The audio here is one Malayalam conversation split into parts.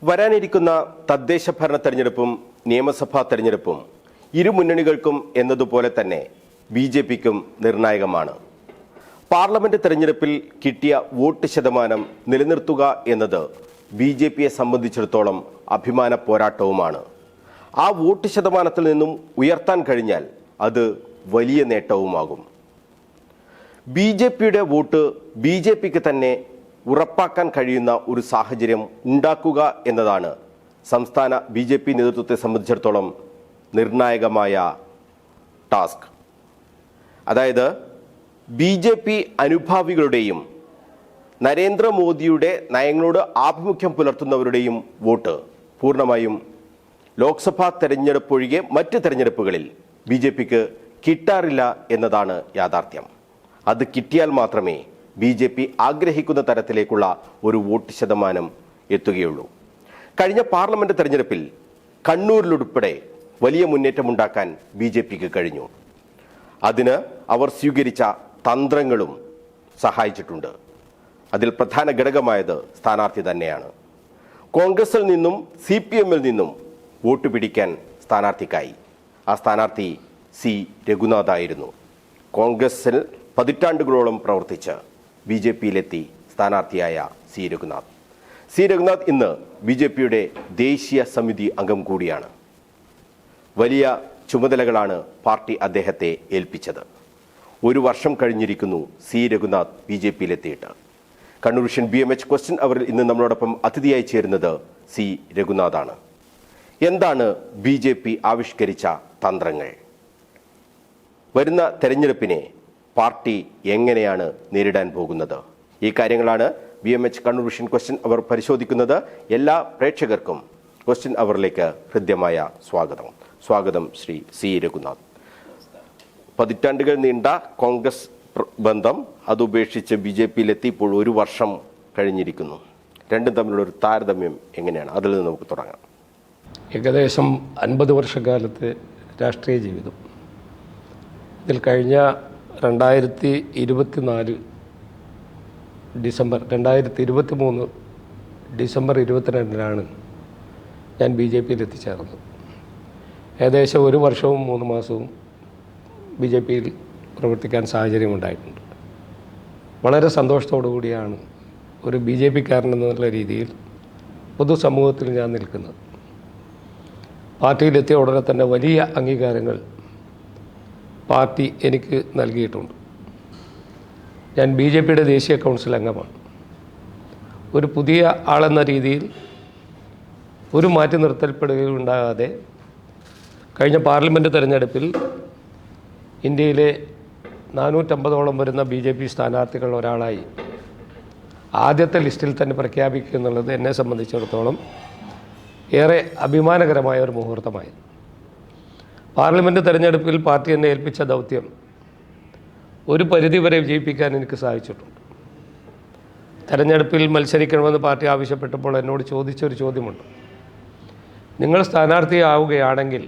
വരാനിരിക്കുന്ന തദ്ദേശ ഭരണ തെരഞ്ഞെടുപ്പും നിയമസഭാ തെരഞ്ഞെടുപ്പും ഇരു മുന്നണികൾക്കും എന്നതുപോലെ തന്നെ ബി.ജെ.പിക്കും നിർണായകമാണ്. പാർലമെന്റ് തെരഞ്ഞെടുപ്പിൽ കിട്ടിയ വോട്ട് ശതമാനം നിലനിർത്തുക എന്നത് ബി.ജെ.പിയെ സംബന്ധിച്ചിടത്തോളം അഭിമാന പോരാട്ടവുമാണ്. ആ വോട്ട് ശതമാനത്തിൽ നിന്നും ഉയർത്താൻ കഴിഞ്ഞാൽ അത് വലിയ നേട്ടവുമാകും. ബി.ജെ.പിയുടെ വോട്ട് ബി.ജെ.പിക്ക് തന്നെ ഉറപ്പാക്കാൻ കഴിയുന്ന ഒരു സാഹചര്യം ഉണ്ടാക്കുക എന്നതാണ് സംസ്ഥാന ബി.ജെ.പി നേതൃത്വത്തെ സംബന്ധിച്ചിടത്തോളം നിർണായകമായ ടാസ്ക്. അതായത് ബി.ജെ.പി അനുഭാവികളുടെയും നരേന്ദ്രമോദിയുടെ നയങ്ങളോട് ആഭിമുഖ്യം പുലർത്തുന്നവരുടെയും വോട്ട് പൂർണ്ണമായും ലോക്സഭാ തെരഞ്ഞെടുപ്പൊഴികെ മറ്റ് തെരഞ്ഞെടുപ്പുകളിൽ ബി.ജെ.പിക്ക് കിട്ടാറില്ല എന്നതാണ് യാഥാർത്ഥ്യം. അത് കിട്ടിയാൽ മാത്രമേ ബി.ജെ.പി ആഗ്രഹിക്കുന്ന തരത്തിലേക്കുള്ള ഒരു വോട്ട് ശതമാനം എത്തുകയുള്ളൂ. കഴിഞ്ഞ പാർലമെന്റ് തെരഞ്ഞെടുപ്പിൽ കണ്ണൂരിലുൾപ്പെടെ വലിയ മുന്നേറ്റമുണ്ടാക്കാൻ ബി.ജെ.പിക്ക് കഴിഞ്ഞു. അതിന് അവർ സ്വീകരിച്ച തന്ത്രങ്ങളും സഹായിച്ചിട്ടുണ്ട്. അതിൽ പ്രധാന ഘടകമായത് സ്ഥാനാർത്ഥി തന്നെയാണ്. കോൺഗ്രസിൽ നിന്നും CPM-ൽ നിന്നും വോട്ട് പിടിക്കാൻ സ്ഥാനാർത്ഥിക്കായി. ആ സ്ഥാനാർത്ഥി സി രഘുനാഥായിരുന്നു. കോൺഗ്രസിൽ പതിറ്റാണ്ടുകളോളം പ്രവർത്തിച്ച് ബി.ജെ.പിയിലെത്തി സ്ഥാനാർത്ഥിയായ സി രഘുനാഥ്. സി രഘുനാഥ് ഇന്ന് ബി.ജെ.പിയുടെ ദേശീയ സമിതി അംഗം കൂടിയാണ്. വലിയ ചുമതലകളാണ് പാർട്ടി അദ്ദേഹത്തെ ഏൽപ്പിച്ചത്. ഒരു വർഷം കഴിഞ്ഞിരിക്കുന്നു സി രഘുനാഥ് ബി.ജെ.പിയിലെത്തിയിട്ട്. കണ്ണൂർ വിഷൻ BMH ക്വസ്റ്റ്യൻ അവറിൽ ഇന്ന് നമ്മളോടൊപ്പം അതിഥിയായി ചേരുന്നത് സി രഘുനാഥാണ്. എന്താണ് ബി.ജെ.പി ആവിഷ്കരിച്ച തന്ത്രങ്ങൾ? വരുന്ന തെരഞ്ഞെടുപ്പിനെ പാർട്ടി എങ്ങനെയാണ് നേരിടാൻ പോകുന്നത്? ഈ കാര്യങ്ങളാണ് BMH കണ്ണൂർ വിഷൻ ക്വസ്റ്റ്യൻ അവർ പരിശോധിക്കുന്നത്. എല്ലാ പ്രേക്ഷകർക്കും ക്വസ്റ്റ്യൻ അവറിലേക്ക് ഹൃദ്യമായ സ്വാഗതം ശ്രീ സി രഘുനാഥ്. പതിറ്റാണ്ടുകൾ നീണ്ട കോൺഗ്രസ് ബന്ധം അതുപേക്ഷിച്ച് ബി.ജെ.പിയിലെത്തി ഇപ്പോൾ ഒരു വർഷം കഴിഞ്ഞിരിക്കുന്നു. രണ്ടും തമ്മിലുള്ള ഒരു താരതമ്യം എങ്ങനെയാണ്? അതിൽ നിന്ന് നമുക്ക് തുടങ്ങാം. ഏകദേശം 50 വർഷക്കാലത്തെ രാഷ്ട്രീയ ജീവിതം. ഇതിൽ കഴിഞ്ഞ 2023 ഡിസംബർ 22 ഞാൻ ബി.ജെ.പിയിൽ എത്തിച്ചേർന്നത്. ഏകദേശം ഒരു വർഷവും 3 മാസവും ബി.ജെ.പിയിൽ പ്രവർത്തിക്കാൻ സാഹചര്യമുണ്ടായിട്ടുണ്ട്. വളരെ സന്തോഷത്തോടു കൂടിയാണ് ഒരു ബി.ജെ.പിക്കാരൻ എന്നുള്ള രീതിയിൽ പൊതുസമൂഹത്തിൽ ഞാൻ നിൽക്കുന്നത്. പാർട്ടിയിലെത്തിയ ഉടനെ തന്നെ വലിയ അംഗീകാരങ്ങൾ പാർട്ടി എനിക്ക് നൽകിയിട്ടുണ്ട്. ഞാൻ ബി.ജെ.പിയുടെ ദേശീയ കൗൺസിൽ അംഗമാണ്. ഒരു പുതിയ ആളെന്ന രീതിയിൽ ഒരു മാറ്റി നിർത്തൽപ്പെടുകയുണ്ടാകാതെ കഴിഞ്ഞ പാർലമെൻറ്റ് തെരഞ്ഞെടുപ്പിൽ ഇന്ത്യയിലെ 450ഓളം വരുന്ന ബി.ജെ.പി സ്ഥാനാർത്ഥികൾ ഒരാളായി ആദ്യത്തെ ലിസ്റ്റിൽ തന്നെ പ്രഖ്യാപിക്കുക എന്നുള്ളത് എന്നെ സംബന്ധിച്ചിടത്തോളം ഏറെ അഭിമാനകരമായ ഒരു മുഹൂർത്തമായി. പാർലമെൻറ്റ് തെരഞ്ഞെടുപ്പിൽ പാർട്ടി എന്നെ ഏൽപ്പിച്ച ദൗത്യം ഒരു പരിധിവരെ വിജയിപ്പിക്കാൻ എനിക്ക് സാധിച്ചിട്ടുണ്ട്. തെരഞ്ഞെടുപ്പിൽ മത്സരിക്കണമെന്ന് പാർട്ടി ആവശ്യപ്പെട്ടപ്പോൾ എന്നോട് ചോദിച്ചൊരു ചോദ്യമുണ്ട്. നിങ്ങൾ സ്ഥാനാർത്ഥിയാവുകയാണെങ്കിൽ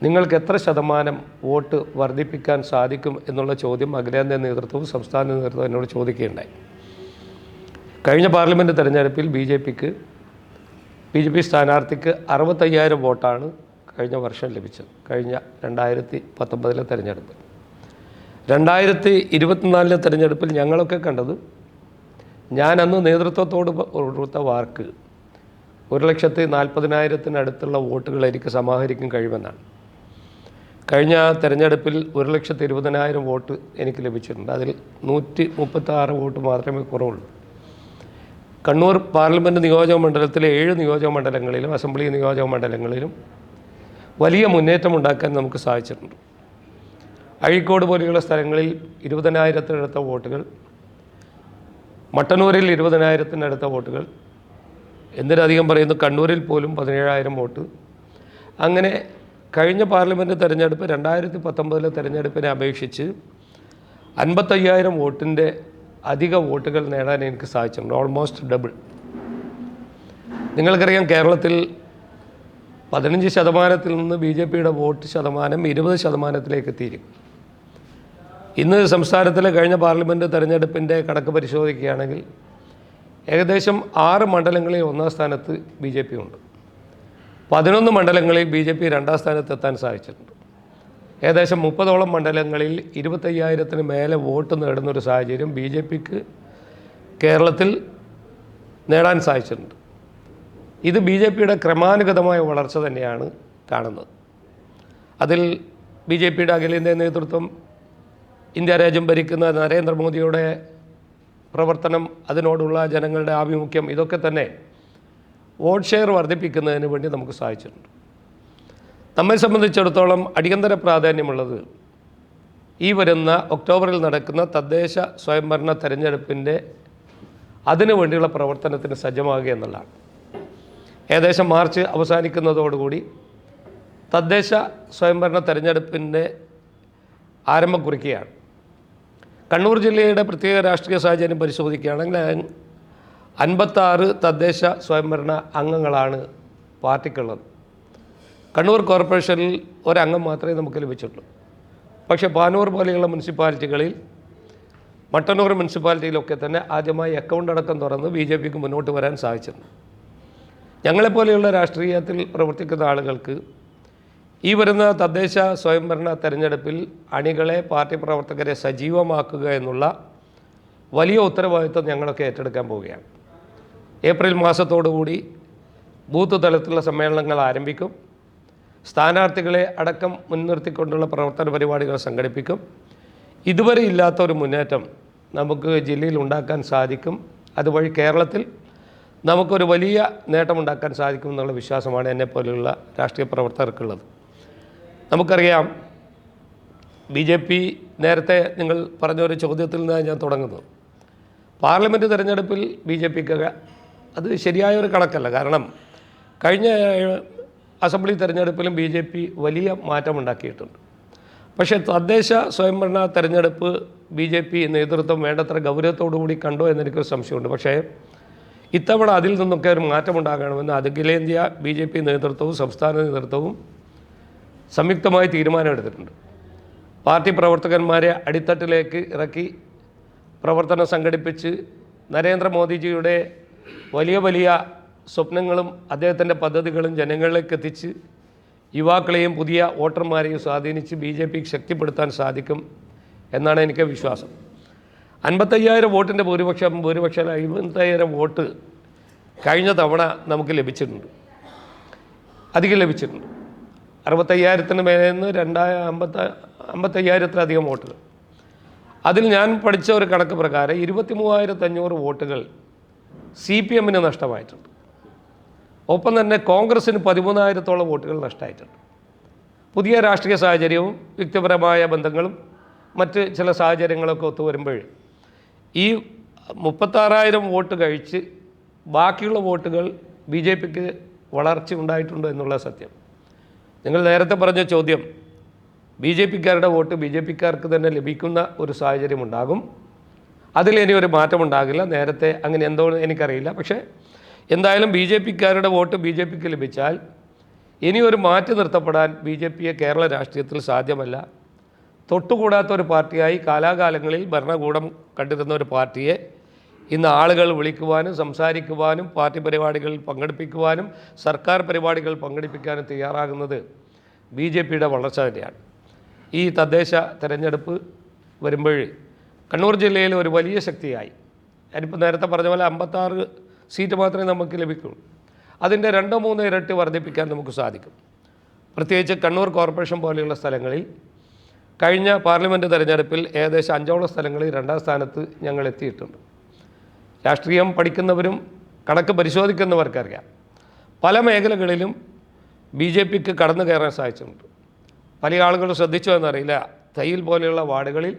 നിങ്ങൾക്ക് എത്ര ശതമാനം വോട്ട് വർദ്ധിപ്പിക്കാൻ സാധിക്കും എന്നുള്ള ചോദ്യം അഖിലേന്ത്യാ നേതൃത്വവും സംസ്ഥാന നേതൃത്വവും എന്നോട് ചോദിക്കുകയുണ്ടായി. കഴിഞ്ഞ പാർലമെൻറ്റ് തെരഞ്ഞെടുപ്പിൽ ബി.ജെ.പി സ്ഥാനാർത്ഥിക്ക് 65,000 വോട്ടാണ് കഴിഞ്ഞ വർഷം ലഭിച്ചത്. കഴിഞ്ഞ 2019 തെരഞ്ഞെടുപ്പ്. 2024 തെരഞ്ഞെടുപ്പിൽ ഞങ്ങളൊക്കെ കണ്ടത്, ഞാൻ അന്ന് നേതൃത്വത്തോട് കൊടുത്ത വാക്ക് 1,40,000-അടുത്തുള്ള വോട്ടുകൾ എനിക്ക് സമാഹരിക്കാൻ കഴിയുമെന്നാണ്. കഴിഞ്ഞ തെരഞ്ഞെടുപ്പിൽ 1,20,000 വോട്ട് എനിക്ക് ലഭിച്ചിട്ടുണ്ട്. അതിൽ 136 വോട്ട് മാത്രമേ കുറവുള്ളൂ. കണ്ണൂർ പാർലമെൻറ്റ് നിയോജക മണ്ഡലത്തിലെ 7 നിയോജക മണ്ഡലങ്ങളിലും അസംബ്ലി നിയോജക മണ്ഡലങ്ങളിലും വലിയ മുന്നേറ്റമുണ്ടാക്കാൻ നമുക്ക് സാധിച്ചിട്ടുണ്ട്. അഴീക്കോട് പോലെയുള്ള സ്ഥലങ്ങളിൽ 20,000-അടുത്ത വോട്ടുകൾ, മട്ടന്നൂരിൽ 20,000-അടുത്ത വോട്ടുകൾ, എന്തിനധികം പറയുന്നു കണ്ണൂരിൽ പോലും 17,000 വോട്ട്. അങ്ങനെ കഴിഞ്ഞ പാർലമെൻറ്റ് തെരഞ്ഞെടുപ്പ് 2019 തെരഞ്ഞെടുപ്പിനെ അപേക്ഷിച്ച് 55,000 വോട്ടിൻ്റെ അധിക വോട്ടുകൾ നേടാൻ എനിക്ക് സാധിച്ചിട്ടുണ്ട്. Almost double. നിങ്ങൾക്കറിയാം, കേരളത്തിൽ 15% നിന്ന് ബി.ജെ.പിയുടെ വോട്ട് ശതമാനം 20%-ലേക്ക് എത്തിയിരിക്കും. ഇന്ന് സംസ്ഥാനത്തിലെ കഴിഞ്ഞ പാർലമെൻറ്റ് തെരഞ്ഞെടുപ്പിൻ്റെ കണക്ക് പരിശോധിക്കുകയാണെങ്കിൽ ഏകദേശം 6 മണ്ഡലങ്ങളിൽ 1-ാം സ്ഥാനത്ത് BJP ഉണ്ട്. 11 മണ്ഡലങ്ങളിൽ BJP 2-ാം സ്ഥാനത്ത് എത്താൻ സാധിച്ചിട്ടുണ്ട്. ഏകദേശം 30ഓളം മണ്ഡലങ്ങളിൽ 25,000-ന് മേലെ വോട്ട് നേടുന്നൊരു സാഹചര്യം BJPക്ക് കേരളത്തിൽ നേടാൻ സാധിച്ചിട്ടുണ്ട്. ഇത് BJPയുടെ ക്രമാനുഗതമായ വളർച്ച തന്നെയാണ് കാണുന്നത്. അതിൽ BJPയുടെ അഖിലേന്ത്യാ നേതൃത്വം, ഇന്ത്യ രാജ്യം ഭരിക്കുന്ന നരേന്ദ്രമോദിയുടെ പ്രവർത്തനം, അതിനോടുള്ള ജനങ്ങളുടെ ആഭിമുഖ്യം, ഇതൊക്കെ തന്നെ വോട്ട് ഷെയർ വർദ്ധിപ്പിക്കുന്നതിന് വേണ്ടി നമുക്ക് സാധിച്ചിട്ടുണ്ട്. നമ്മെ സംബന്ധിച്ചിടത്തോളം അടിയന്തര പ്രാധാന്യമുള്ളത് ഈ വരുന്ന ഒക്ടോബറിൽ നടക്കുന്ന തദ്ദേശ സ്വയംഭരണ തെരഞ്ഞെടുപ്പിൻ്റെ അതിനു വേണ്ടിയുള്ള പ്രവർത്തനത്തിന് സജ്ജമാകുക എന്നുള്ളതാണ്. ഏകദേശം മാർച്ച് അവസാനിക്കുന്നതോടുകൂടി തദ്ദേശ സ്വയംഭരണ തെരഞ്ഞെടുപ്പിൻ്റെ ആരംഭം കുറിക്കുകയാണ്. കണ്ണൂർ ജില്ലയുടെ പ്രത്യേക രാഷ്ട്രീയ സാഹചര്യം പരിശോധിക്കുകയാണെങ്കിൽ 56 തദ്ദേശ സ്വയംഭരണ അംഗങ്ങളാണ് പാർട്ടിക്കുള്ളത്. കണ്ണൂർ കോർപ്പറേഷനിൽ ഒരംഗം മാത്രമേ നമുക്ക് ലഭിച്ചിട്ടുള്ളൂ. പക്ഷേ പാനൂർ പോലെയുള്ള മുനിസിപ്പാലിറ്റികളിൽ, മട്ടന്നൂർ മുനിസിപ്പാലിറ്റിയിലൊക്കെ തന്നെ ആദ്യമായി അക്കൗണ്ട് അടക്കം തുറന്ന് BJPക്ക് മുന്നോട്ട് വരാൻ സാധിച്ചിട്ടുണ്ട്. ഞങ്ങളെപ്പോലെയുള്ള രാഷ്ട്രീയത്തിൽ പ്രവർത്തിക്കുന്ന ആളുകൾക്ക് ഈ വരുന്ന തദ്ദേശ സ്വയംഭരണ തെരഞ്ഞെടുപ്പിൽ അണികളെ, പാർട്ടി പ്രവർത്തകരെ സജീവമാക്കുക എന്നുള്ള വലിയ ഉത്തരവാദിത്വം ഞങ്ങളൊക്കെ ഏറ്റെടുക്കാൻ പോവുകയാണ്. ഏപ്രിൽ മാസത്തോടുകൂടി ബൂത്ത് തലത്തിലുള്ള സമ്മേളനങ്ങൾ ആരംഭിക്കും. സ്ഥാനാർത്ഥികളെ അടക്കം മുൻനിർത്തിക്കൊണ്ടുള്ള പ്രവർത്തന പരിപാടികൾ സംഘടിപ്പിക്കും. ഇതുവരെ ഇല്ലാത്ത ഒരു മുന്നേറ്റം നമുക്ക് ജില്ലയിൽ ഉണ്ടാക്കാൻ സാധിക്കും. അതുവഴി കേരളത്തിൽ നമുക്കൊരു വലിയ നേട്ടമുണ്ടാക്കാൻ സാധിക്കും എന്നുള്ള വിശ്വാസമാണ് എന്നെപ്പോലെയുള്ള രാഷ്ട്രീയ പ്രവർത്തകർക്കുള്ളത്. നമുക്കറിയാം, BJP നേരത്തെ നിങ്ങൾ പറഞ്ഞൊരു ചോദ്യത്തിൽ നിന്നാണ് ഞാൻ തുടങ്ങുന്നത്. പാർലമെൻറ്റ് തിരഞ്ഞെടുപ്പിൽ BJPക്ക് അത് ശരിയായൊരു കണക്കല്ല. കാരണം കഴിഞ്ഞ അസംബ്ലി തിരഞ്ഞെടുപ്പിലും BJP വലിയ മാറ്റമുണ്ടാക്കിയിട്ടുണ്ട്. പക്ഷേ തദ്ദേശ സ്വയംഭരണ തെരഞ്ഞെടുപ്പ് BJP നേതൃത്വം വേണ്ടത്ര ഗൗരവത്തോടുകൂടി കണ്ടോ എന്നെനിക്കൊരു സംശയമുണ്ട്. പക്ഷേ ഇത്തവണ അതിൽ നിന്നൊക്കെ ഒരു മാറ്റമുണ്ടാകണമെന്ന് അഖിലേന്ത്യാ BJP നേതൃത്വവും സംസ്ഥാന നേതൃത്വവും സംയുക്തമായി തീരുമാനമെടുത്തിട്ടുണ്ട്. പാർട്ടി പ്രവർത്തകന്മാരെ അടിത്തട്ടിലേക്ക് ഇറക്കി പ്രവർത്തനം സംഘടിപ്പിച്ച് നരേന്ദ്രമോദിജിയുടെ വലിയ വലിയ സ്വപ്നങ്ങളും അദ്ദേഹത്തിൻ്റെ പദ്ധതികളും ജനങ്ങളിലേക്ക് എത്തിച്ച് യുവാക്കളെയും പുതിയ വോട്ടർമാരെയും സ്വാധീനിച്ച് BJPക്ക് ശക്തിപ്പെടുത്താൻ സാധിക്കും എന്നാണ് എനിക്ക് വിശ്വാസം. 55,000 വോട്ടിൻ്റെ ഭൂരിപക്ഷം 55,000 വോട്ട് കഴിഞ്ഞ തവണ നമുക്ക് ലഭിച്ചിട്ടുണ്ട്, അധികം ലഭിച്ചിട്ടുണ്ട്. 65,000-ന് മേലെ നിന്ന് 55,000-ത്തിലധികം വോട്ടുകൾ. അതിൽ ഞാൻ പഠിച്ച ഒരു കണക്ക് പ്രകാരം 23,500 വോട്ടുകൾ CPM-ന് നഷ്ടമായിട്ടുണ്ട്. ഒപ്പം തന്നെ കോൺഗ്രസ്സിന് 13,000-ത്തോളം വോട്ടുകൾ നഷ്ടമായിട്ടുണ്ട്. പുതിയ രാഷ്ട്രീയ സാഹചര്യവും വ്യക്തിപരമായ ബന്ധങ്ങളും മറ്റ് ചില സാഹചര്യങ്ങളൊക്കെ ഒത്തുവരുമ്പോൾ ഈ 36,000 വോട്ട് കഴിച്ച് ബാക്കിയുള്ള വോട്ടുകൾ BJPക്ക് വളർച്ച ഉണ്ടായിട്ടുണ്ടോ എന്നുള്ള സത്യം. നിങ്ങൾ നേരത്തെ പറഞ്ഞ ചോദ്യം, BJPക്കാരുടെ വോട്ട് BJPക്കാർക്ക് തന്നെ ലഭിക്കുന്ന ഒരു സാഹചര്യം ഉണ്ടാകും. അതിലിനി ഒരു മാറ്റമുണ്ടാകില്ല. നേരത്തെ അങ്ങനെ എന്തോ എനിക്കറിയില്ല. പക്ഷേ എന്തായാലും BJPക്കാരുടെ വോട്ട് BJPക്ക് ലഭിച്ചാൽ ഇനി ഒരു മാറ്റി നിർത്തപ്പെടാൻ BJPയെ കേരള രാഷ്ട്രീയത്തിൽ സാധ്യമല്ല. തൊട്ടുകൂടാത്തൊരു പാർട്ടിയായി കാലാകാലങ്ങളിൽ ഭരണകൂടം കണ്ടിരുന്ന ഒരു പാർട്ടിയെ ഇന്ന് ആളുകൾ വിളിക്കുവാനും സംസാരിക്കുവാനും പാർട്ടി പരിപാടികളിൽ പങ്കെടുപ്പിക്കുവാനും സർക്കാർ പരിപാടികൾ പങ്കെടുപ്പിക്കാനും തയ്യാറാകുന്നത് BJPയുടെ വളർച്ച തന്നെയാണ്. ഈ തദ്ദേശ തെരഞ്ഞെടുപ്പ് വരുമ്പോൾ കണ്ണൂർ ജില്ലയിൽ ഒരു വലിയ ശക്തിയായി, ഞാനിപ്പോൾ നേരത്തെ പറഞ്ഞ പോലെ 56 സീറ്റ് മാത്രമേ നമുക്ക് ലഭിക്കുള്ളൂ. അതിൻ്റെ 2-3 ഇരട്ടി വർദ്ധിപ്പിക്കാൻ നമുക്ക് സാധിക്കും. പ്രത്യേകിച്ച് കണ്ണൂർ കോർപ്പറേഷൻ പോലെയുള്ള സ്ഥലങ്ങളിൽ കഴിഞ്ഞ പാർലമെൻറ്റ് തെരഞ്ഞെടുപ്പിൽ ഏകദേശം 5ഓളം സ്ഥലങ്ങളിൽ 2-ാം സ്ഥാനത്ത് ഞങ്ങൾ എത്തിയിട്ടുണ്ട്. രാഷ്ട്രീയം പഠിക്കുന്നവരും കണക്ക് പരിശോധിക്കുന്നവർക്കറിയാം, പല മേഖലകളിലും BJPക്ക് കടന്നു കയറാൻ സാധിച്ചിട്ടുണ്ട്. പല ആളുകളും ശ്രദ്ധിച്ചോ എന്നറിയില്ല, തയ്യിൽ പോലെയുള്ള വാർഡുകളിൽ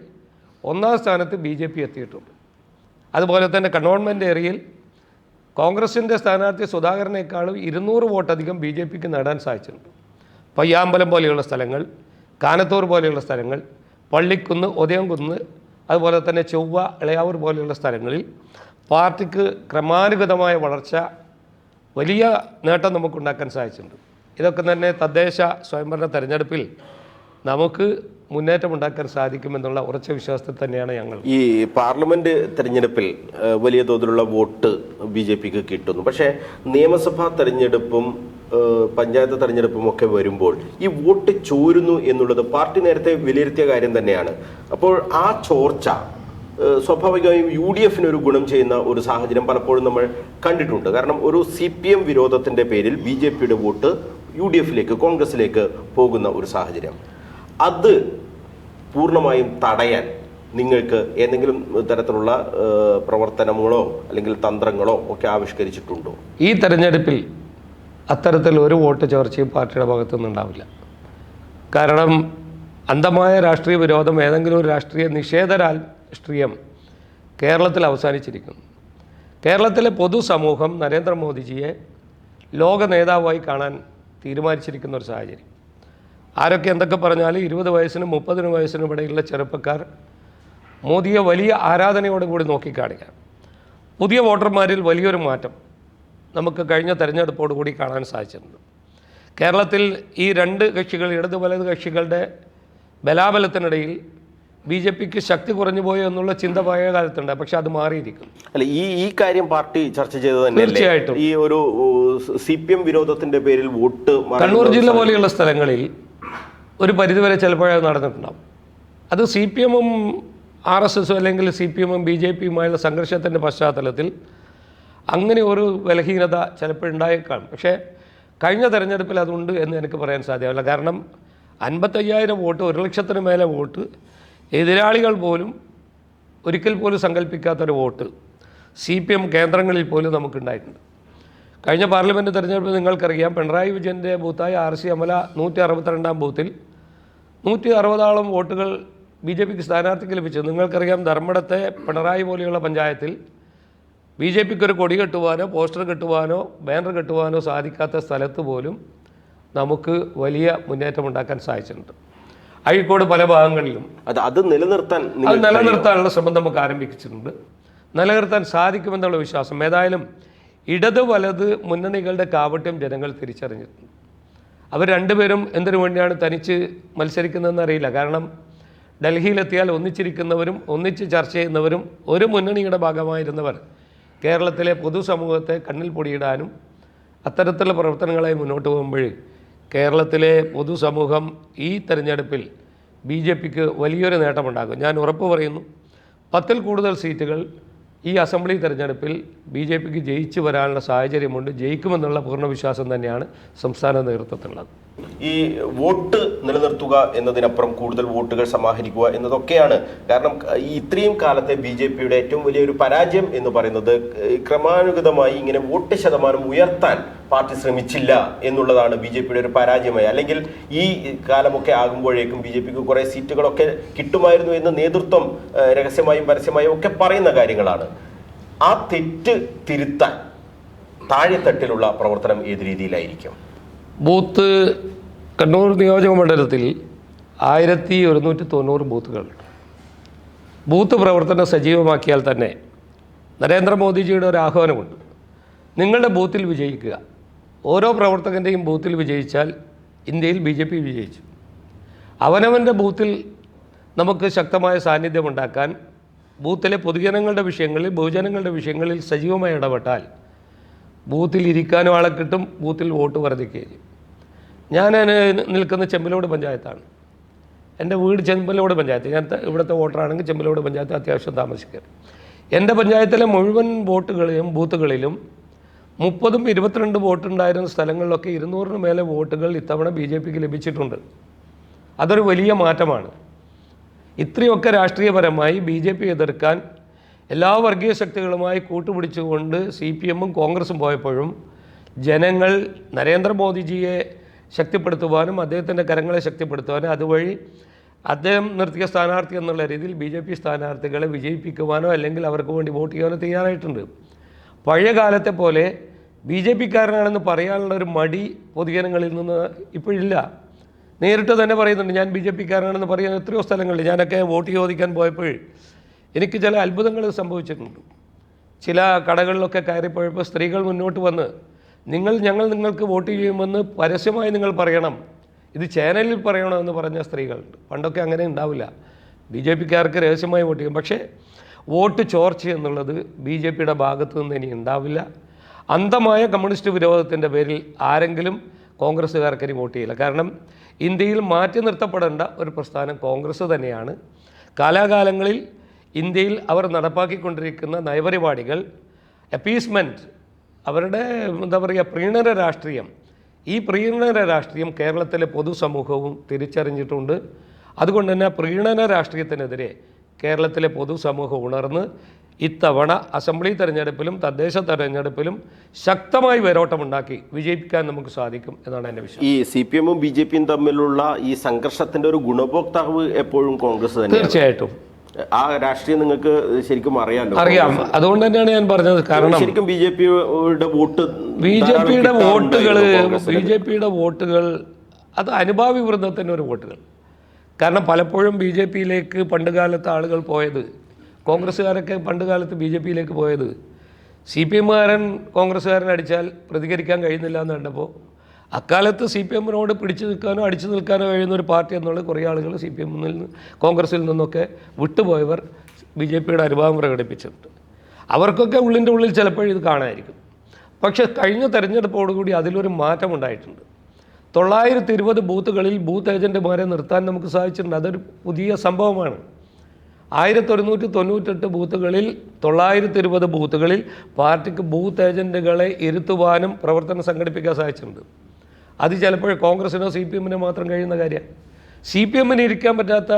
1-ാം സ്ഥാനത്ത് BJP എത്തിയിട്ടുണ്ട്. അതുപോലെ തന്നെ കണ്ടോൺമെൻറ്റ് ഏരിയയിൽ കോൺഗ്രസിൻ്റെ സ്ഥാനാർത്ഥി സുധാകരനേക്കാളും 200 വോട്ടധികം BJPക്ക് നേടാൻ സാധിച്ചിട്ടുണ്ട്. പയ്യാമ്പലം പോലെയുള്ള സ്ഥലങ്ങൾ, കാനത്തൂർ പോലെയുള്ള സ്ഥലങ്ങൾ, പള്ളിക്കുന്ന്, ഉദയംകുന്ന്, അതുപോലെ തന്നെ ചൊവ്വ, ഇളയാവൂർ പോലെയുള്ള സ്ഥലങ്ങളിൽ പാർട്ടിക്ക് ക്രമാനുഗതമായ വളർച്ച, വലിയ നേട്ടം നമുക്കുണ്ടാക്കാൻ സാധിച്ചിട്ടുണ്ട്. ഇതൊക്കെ തന്നെ തദ്ദേശ സ്വയംഭരണ തെരഞ്ഞെടുപ്പിൽ നമുക്ക് മുന്നേറ്റമുണ്ടാക്കാൻ സാധിക്കുമെന്നുള്ള ഉറച്ച വിശ്വാസത്തിൽ തന്നെയാണ് ഞങ്ങൾ. ഈ പാർലമെന്റ് തെരഞ്ഞെടുപ്പിൽ വലിയ തോതിലുള്ള വോട്ട് BJPക്ക് കിട്ടുന്നു. പക്ഷേ നിയമസഭാ തെരഞ്ഞെടുപ്പും പഞ്ചായത്ത് തെരഞ്ഞെടുപ്പും ഒക്കെ വരുമ്പോൾ ഈ വോട്ട് ചോരുന്നു എന്നുള്ളത് പാർട്ടി നേരത്തെ വിലയിരുത്തിയ കാര്യം തന്നെയാണ്. അപ്പോൾ ആ ചോർച്ച സ്വാഭാവികമായും UDF ഒരു ഗുണം ചെയ്യുന്ന ഒരു സാഹചര്യം പലപ്പോഴും നമ്മൾ കണ്ടിട്ടുണ്ട്. കാരണം ഒരു CPM വിരോധത്തിന്റെ പേരിൽ BJPയുടെ വോട്ട് UDFിലേക്ക്, കോൺഗ്രസിലേക്ക് പോകുന്ന ഒരു സാഹചര്യം, അത് പൂർണ്ണമായും തടയാൻ നിങ്ങൾക്ക് ഏതെങ്കിലും തരത്തിലുള്ള പ്രവർത്തനങ്ങളോ അല്ലെങ്കിൽ തന്ത്രങ്ങളോ ഒക്കെ ആവിഷ്കരിച്ചിട്ടുണ്ടോ? ഈ തെരഞ്ഞെടുപ്പിൽ അത്തരത്തിൽ ഒരു വോട്ട് ചോർച്ചയും പാർട്ടിയുടെ ഭാഗത്തുനിന്നുണ്ടാവില്ല. കാരണം അന്ധമായ രാഷ്ട്രീയ വിരോധം, ഏതെങ്കിലും ഒരു രാഷ്ട്രീയ രാഷ്ട്രീയം കേരളത്തിൽ അവസാനിച്ചിരിക്കുന്നു. കേരളത്തിലെ പൊതുസമൂഹം നരേന്ദ്രമോദിജിയെ ലോക നേതാവായി കാണാൻ തീരുമാനിച്ചിരിക്കുന്ന ഒരു സാഹചര്യം. ആരൊക്കെ എന്തൊക്കെ പറഞ്ഞാലും 20 വയസ്സിനും 30 വയസ്സിനും ഇടയിലുള്ള ചെറുപ്പക്കാർ മോദിയെ വലിയ ആരാധനയോടുകൂടി നോക്കിക്കാണുക. പുതിയ വോട്ടർമാരിൽ വലിയൊരു മാറ്റം നമുക്ക് കഴിഞ്ഞ തെരഞ്ഞെടുപ്പോടുകൂടി കാണാൻ സാധിച്ചിട്ടുണ്ട്. കേരളത്തിൽ ഈ രണ്ട് കക്ഷികൾ, ഇടത് വലത് കക്ഷികളുടെ ബലാബലത്തിനിടയിൽ BJPക്ക് ശക്തി കുറഞ്ഞു പോയോ എന്നുള്ള ചിന്ത പഴയ കാലത്തുണ്ട്. പക്ഷെ അത് മാറിയിരിക്കുന്നു. അല്ല, ഈ കാര്യം പാർട്ടി ചർച്ച ചെയ്തത് തന്നെ. തീർച്ചയായിട്ടും ഈ ഒരു CPM വിരോധത്തിന്റെ പേരിൽ വോട്ട് കണ്ണൂർ ജില്ല പോലെയുള്ള സ്ഥലങ്ങളിൽ ഒരു പരിധിവരെ ചിലപ്പോഴത് നടന്നിട്ടുണ്ടാകും. അത് CPMഉം RSSും അല്ലെങ്കിൽ CPMഉം BJPയുമായുള്ള സംഘർഷത്തിൻ്റെ പശ്ചാത്തലത്തിൽ അങ്ങനെ ഒരു ബലഹീനത ചിലപ്പോൾ ഉണ്ടായേക്കാം. പക്ഷേ കഴിഞ്ഞ തെരഞ്ഞെടുപ്പിൽ അതുണ്ട് എന്ന് എനിക്ക് പറയാൻ സാധ്യമല്ല. കാരണം 55,000 വോട്ട്, 1 ലക്ഷത്തിന് മേലെ വോട്ട്, എതിരാളികൾ പോലും ഒരിക്കൽ പോലും സങ്കല്പിക്കാത്തൊരു വോട്ട് CPM കേന്ദ്രങ്ങളിൽ പോലും നമുക്കുണ്ടായിട്ടുണ്ട്. കഴിഞ്ഞ പാർലമെൻറ്റ് തെരഞ്ഞെടുപ്പിൽ നിങ്ങൾക്കറിയാം, പിണറായി വിജയൻ്റെ ബൂത്തായ RC അമല 162-ാം ബൂത്തിൽ 160ഓളം വോട്ടുകൾ BJPക്ക് സ്ഥാനാർത്ഥിക്ക് ലഭിച്ചു. നിങ്ങൾക്കറിയാം, ധർമ്മടത്തെ പിണറായി പോലെയുള്ള പഞ്ചായത്തിൽ BJPക്ക് ഒരു കൊടി കെട്ടുവാനോ പോസ്റ്റർ കെട്ടുവാനോ ബാനർ കെട്ടുവാനോ സാധിക്കാത്ത സ്ഥലത്ത് പോലും നമുക്ക് വലിയ മുന്നേറ്റമുണ്ടാക്കാൻ സാധിച്ചിട്ടുണ്ട്. അഴീക്കോട് പല ഭാഗങ്ങളിലും അത് നിലനിർത്താനുള്ള ശ്രമം നമുക്ക് ആരംഭിച്ചിട്ടുണ്ട്. നിലനിർത്താൻ സാധിക്കുമെന്നുള്ള വിശ്വാസം. ഏതായാലും ഇടത് വലത് മുന്നണികളുടെ കാപട്യം ജനങ്ങൾ തിരിച്ചറിഞ്ഞിട്ടുണ്ട്. അവർ രണ്ടുപേരും എന്തിനു വേണ്ടിയാണ് തനിച്ച് മത്സരിക്കുന്നതെന്ന് അറിയില്ല. കാരണം ഡൽഹിയിലെത്തിയാൽ ഒന്നിച്ചിരിക്കുന്നവരും ഒന്നിച്ച് ചർച്ച ചെയ്യുന്നവരും ഒരു മുന്നണിയുടെ ഭാഗമായിരുന്നവർ കേരളത്തിലെ പൊതുസമൂഹത്തെ കണ്ണിൽ പൊടിയിടാനും അത്തരത്തിലുള്ള പ്രവർത്തനങ്ങളായി മുന്നോട്ട് പോകുമ്പോൾ കേരളത്തിലെ പൊതുസമൂഹം ഈ തെരഞ്ഞെടുപ്പിൽ BJPക്ക് വലിയൊരു നേട്ടമുണ്ടാകും. ഞാൻ ഉറപ്പ് പറയുന്നു, 10-ൽ കൂടുതൽ സീറ്റുകൾ ഈ അസംബ്ലി തെരഞ്ഞെടുപ്പിൽ BJPക്ക് ജയിച്ചു വരാനുള്ള സാഹചര്യമുണ്ട്. ജയിക്കുമെന്നുള്ള പൂർണ്ണ വിശ്വാസം തന്നെയാണ് സംസ്ഥാന നേതൃത്വത്തിനുള്ളത്. ഈ വോട്ട് നിലനിർത്തുക എന്നതിനപ്പുറം കൂടുതൽ വോട്ടുകൾ സമാഹരിക്കുക എന്നതൊക്കെയാണ്. കാരണം ഇത്രയും കാലത്തെ BJPയുടെ ഏറ്റവും വലിയൊരു പരാജയം എന്ന് പറയുന്നത് ക്രമാനുഗതമായി ഇങ്ങനെ വോട്ട് ശതമാനം ഉയർത്താൻ പാർട്ടി ശ്രമിച്ചില്ല എന്നുള്ളതാണ് BJPയുടെ ഒരു പരാജയമായി. അല്ലെങ്കിൽ ഈ കാലമൊക്കെ ആകുമ്പോഴേക്കും BJPക്ക് കുറേ സീറ്റുകളൊക്കെ കിട്ടുമായിരുന്നു എന്ന് നേതൃത്വം രഹസ്യമായും പരസ്യമായും ഒക്കെ പറയുന്ന കാര്യങ്ങളാണ്. ആ തെറ്റ് തിരുത്താൻ താഴെത്തട്ടിലുള്ള പ്രവർത്തനം ഏത് രീതിയിലായിരിക്കും? ബൂത്ത് കണ്ണൂർ നിയോജക മണ്ഡലത്തിൽ 1190 ബൂത്തുകൾ. ബൂത്ത് പ്രവർത്തനം സജീവമാക്കിയാൽ തന്നെ നരേന്ദ്രമോദിജിയുടെ ഒരു ആഹ്വാനമുണ്ട്, നിങ്ങളുടെ ബൂത്തിൽ വിജയിക്കുക. ഓരോ പ്രവർത്തകൻ്റെയും ബൂത്തിൽ വിജയിച്ചാൽ ഇന്ത്യയിൽ BJP വിജയിച്ചു. അവനവൻ്റെ ബൂത്തിൽ നമുക്ക് ശക്തമായ സാന്നിധ്യമുണ്ടാക്കാൻ ബൂത്തിലെ പൊതുജനങ്ങളുടെ വിഷയങ്ങളിൽ, ബഹുജനങ്ങളുടെ വിഷയങ്ങളിൽ സജീവമായി ഇടപെട്ടാൽ ബൂത്തിൽ ഇരിക്കാനും ആളെ കിട്ടും, ബൂത്തിൽ വോട്ട് വർദ്ധിക്കുകയും ചെയ്യും. ഞാൻ നിൽക്കുന്ന ചെമ്പിലോട് പഞ്ചായത്താണ്. എൻ്റെ വീട് ചെമ്പിലോട് പഞ്ചായത്ത്. ഞാൻ ഇവിടുത്തെ വോട്ടറാണെങ്കിൽ ചെമ്പിലോട് പഞ്ചായത്ത് അത്യാവശ്യം താമസിക്കുക. എൻ്റെ പഞ്ചായത്തിലെ മുഴുവൻ ബൂത്തുകളിലും 30ഉം 22 വോട്ടുണ്ടായിരുന്ന സ്ഥലങ്ങളിലൊക്കെ 200-ന് മേലെ വോട്ടുകൾ ഇത്തവണ BJPക്ക് ലഭിച്ചിട്ടുണ്ട്. അതൊരു വലിയ മാറ്റമാണ്. ഇത്രയൊക്കെ രാഷ്ട്രീയപരമായി BJP എതിർക്കാൻ എല്ലാ വർഗീയ ശക്തികളുമായി കൂട്ടുപിടിച്ചുകൊണ്ട് CPMഉം കോൺഗ്രസും പോയപ്പോഴും ജനങ്ങൾ നരേന്ദ്രമോദിജിയെ ശക്തിപ്പെടുത്തുവാനും അദ്ദേഹത്തിൻ്റെ കരങ്ങളെ ശക്തിപ്പെടുത്തുവാനും അതുവഴി അദ്ദേഹം നിർത്തിയ സ്ഥാനാർത്ഥി എന്നുള്ള രീതിയിൽ BJP സ്ഥാനാർത്ഥികളെ വിജയിപ്പിക്കുവാനോ അല്ലെങ്കിൽ അവർക്ക് വേണ്ടി വോട്ട് ചെയ്യാനോ തയ്യാറായിട്ടുണ്ട്. പഴയ കാലത്തെ പോലെ BJPക്കാരനാണെന്ന് പറയാനുള്ളൊരു മടി പൊതുജനങ്ങളിൽ നിന്ന് ഇപ്പോഴില്ല. നേരിട്ട് തന്നെ പറയുന്നുണ്ട്, ഞാൻ BJPക്കാരനാണെന്ന് പറയുന്ന എത്രയോ സ്ഥലങ്ങളിൽ. ഞാനൊക്കെ വോട്ട് ചോദിക്കാൻ പോയപ്പോൾ എനിക്ക് ചില അത്ഭുതങ്ങൾ സംഭവിച്ചിട്ടുണ്ട്. ചില കടകളിലൊക്കെ കയറിപ്പോയപ്പോൾ സ്ത്രീകൾ മുന്നോട്ട് വന്ന്, ഞങ്ങൾ നിങ്ങൾക്ക് വോട്ട് ചെയ്യുമെന്ന് പരസ്യമായി നിങ്ങൾ പറയണം ഇത് ചാനലിൽ പറയണമെന്ന് പറഞ്ഞ സ്ത്രീകളുണ്ട്. പണ്ടൊക്കെ അങ്ങനെ ഉണ്ടാവില്ല. ബി ജെ പിക്കാർക്ക് രഹസ്യമായി വോട്ട് ചെയ്യും. പക്ഷേ വോട്ട് ചോർച്ച എന്നുള്ളത് ബി ജെ പിയുടെ ഭാഗത്തു നിന്ന് ഇനി ഉണ്ടാവില്ല. അന്ധമായ കമ്മ്യൂണിസ്റ്റ് വിരോധത്തിൻ്റെ പേരിൽ ആരെങ്കിലും കോൺഗ്രസ്സുകാർക്കിനി വോട്ട് ചെയ്യില്ല. കാരണം ഇന്ത്യയിൽ മാറ്റി നിർത്തപ്പെടേണ്ട ഒരു പ്രസ്ഥാനം കോൺഗ്രസ് തന്നെയാണ്. കാലാകാലങ്ങളിൽ ഇന്ത്യയിൽ അവർ നടപ്പാക്കിക്കൊണ്ടിരിക്കുന്ന നയപരിപാടികൾ, അപ്പീസ്മെൻറ്റ്, അവരുടെ എന്താ പറയുക, പ്രീണന രാഷ്ട്രീയം, ഈ പ്രീണന രാഷ്ട്രീയം കേരളത്തിലെ പൊതുസമൂഹവും തിരിച്ചറിഞ്ഞിട്ടുണ്ട്. അതുകൊണ്ട് തന്നെ പ്രീണന രാഷ്ട്രീയത്തിനെതിരെ കേരളത്തിലെ പൊതുസമൂഹം ഉണർന്ന് ഇത്തവണ അസംബ്ലി തെരഞ്ഞെടുപ്പിലും തദ്ദേശ തെരഞ്ഞെടുപ്പിലും ശക്തമായി വേരോട്ടമുണ്ടാക്കി വിജയിപ്പിക്കാൻ നമുക്ക് സാധിക്കും എന്നാണ് എൻ്റെ വിശ്വാസം. ഈ CPM-ഉം BJP-യും തമ്മിലുള്ള ഈ സംഘർഷത്തിന്റെ ഒരു ഗുണഭോക്താവ് എപ്പോഴും കോൺഗ്രസ് തന്നെ. തീർച്ചയായിട്ടും ആ രാഷ്ട്രീയം നിങ്ങൾക്ക് ശരിക്കും അറിയാം. അതുകൊണ്ട് തന്നെയാണ് ഞാൻ പറഞ്ഞത്. കാരണം ശരിക്കും ബിജെപിയുടെ വോട്ടുകൾ അത് അനുഭാവി വൃന്ദത്തിൻ്റെ ഒരു വോട്ടുകൾ. കാരണം പലപ്പോഴും ബി ജെ പിയിലേക്ക് പണ്ട് കാലത്ത് ആളുകൾ പോയത്, കോൺഗ്രസ്സുകാരൊക്കെ പണ്ട് കാലത്ത് ബി ജെ പിയിലേക്ക് പോയത്, CPM-കാരൻ കോൺഗ്രസ്സുകാരൻ അടിച്ചാൽ പ്രതികരിക്കാൻ കഴിയുന്നില്ല എന്ന് കണ്ടപ്പോൾ അക്കാലത്ത് CPM-നോട് പിടിച്ചു നിൽക്കാനോ അടിച്ചു നിൽക്കാനോ കഴിയുന്ന ഒരു പാർട്ടി എന്നുള്ള കുറേ ആളുകൾ CPM-ൽ നിന്ന് കോൺഗ്രസ്സിൽ നിന്നൊക്കെ വിട്ടുപോയവർ BJP-യുടെ അനുഭാവം പ്രകടിപ്പിച്ചിട്ടുണ്ട്. അവർക്കൊക്കെ ഉള്ളിൻ്റെ ഉള്ളിൽ ചിലപ്പോൾ ഇത് കാണാമായിരിക്കും. പക്ഷേ കഴിഞ്ഞ തെരഞ്ഞെടുപ്പോടുകൂടി അതിലൊരു മാറ്റമുണ്ടായിട്ടുണ്ട്. 920 ബൂത്തുകളിൽ ബൂത്ത് ഏജൻറ്റുമാരെ നിർത്താൻ നമുക്ക് സാധിച്ചിട്ടുണ്ട്. അതൊരു പുതിയ സംഭവമാണ്. 1198 ബൂത്തുകളിൽ 920 ബൂത്തുകളിൽ പാർട്ടിക്ക് ബൂത്ത് ഏജൻറ്റുകളെ ഇരുത്തുവാനും പ്രവർത്തനം സംഘടിപ്പിക്കാൻ സാധിച്ചിട്ടുണ്ട്. അത് ചിലപ്പോൾ കോൺഗ്രസിനോ CPM-നോ മാത്രം കഴിയുന്ന കാര്യമാണ്. CPM-ന് ഇരിക്കാൻ പറ്റാത്ത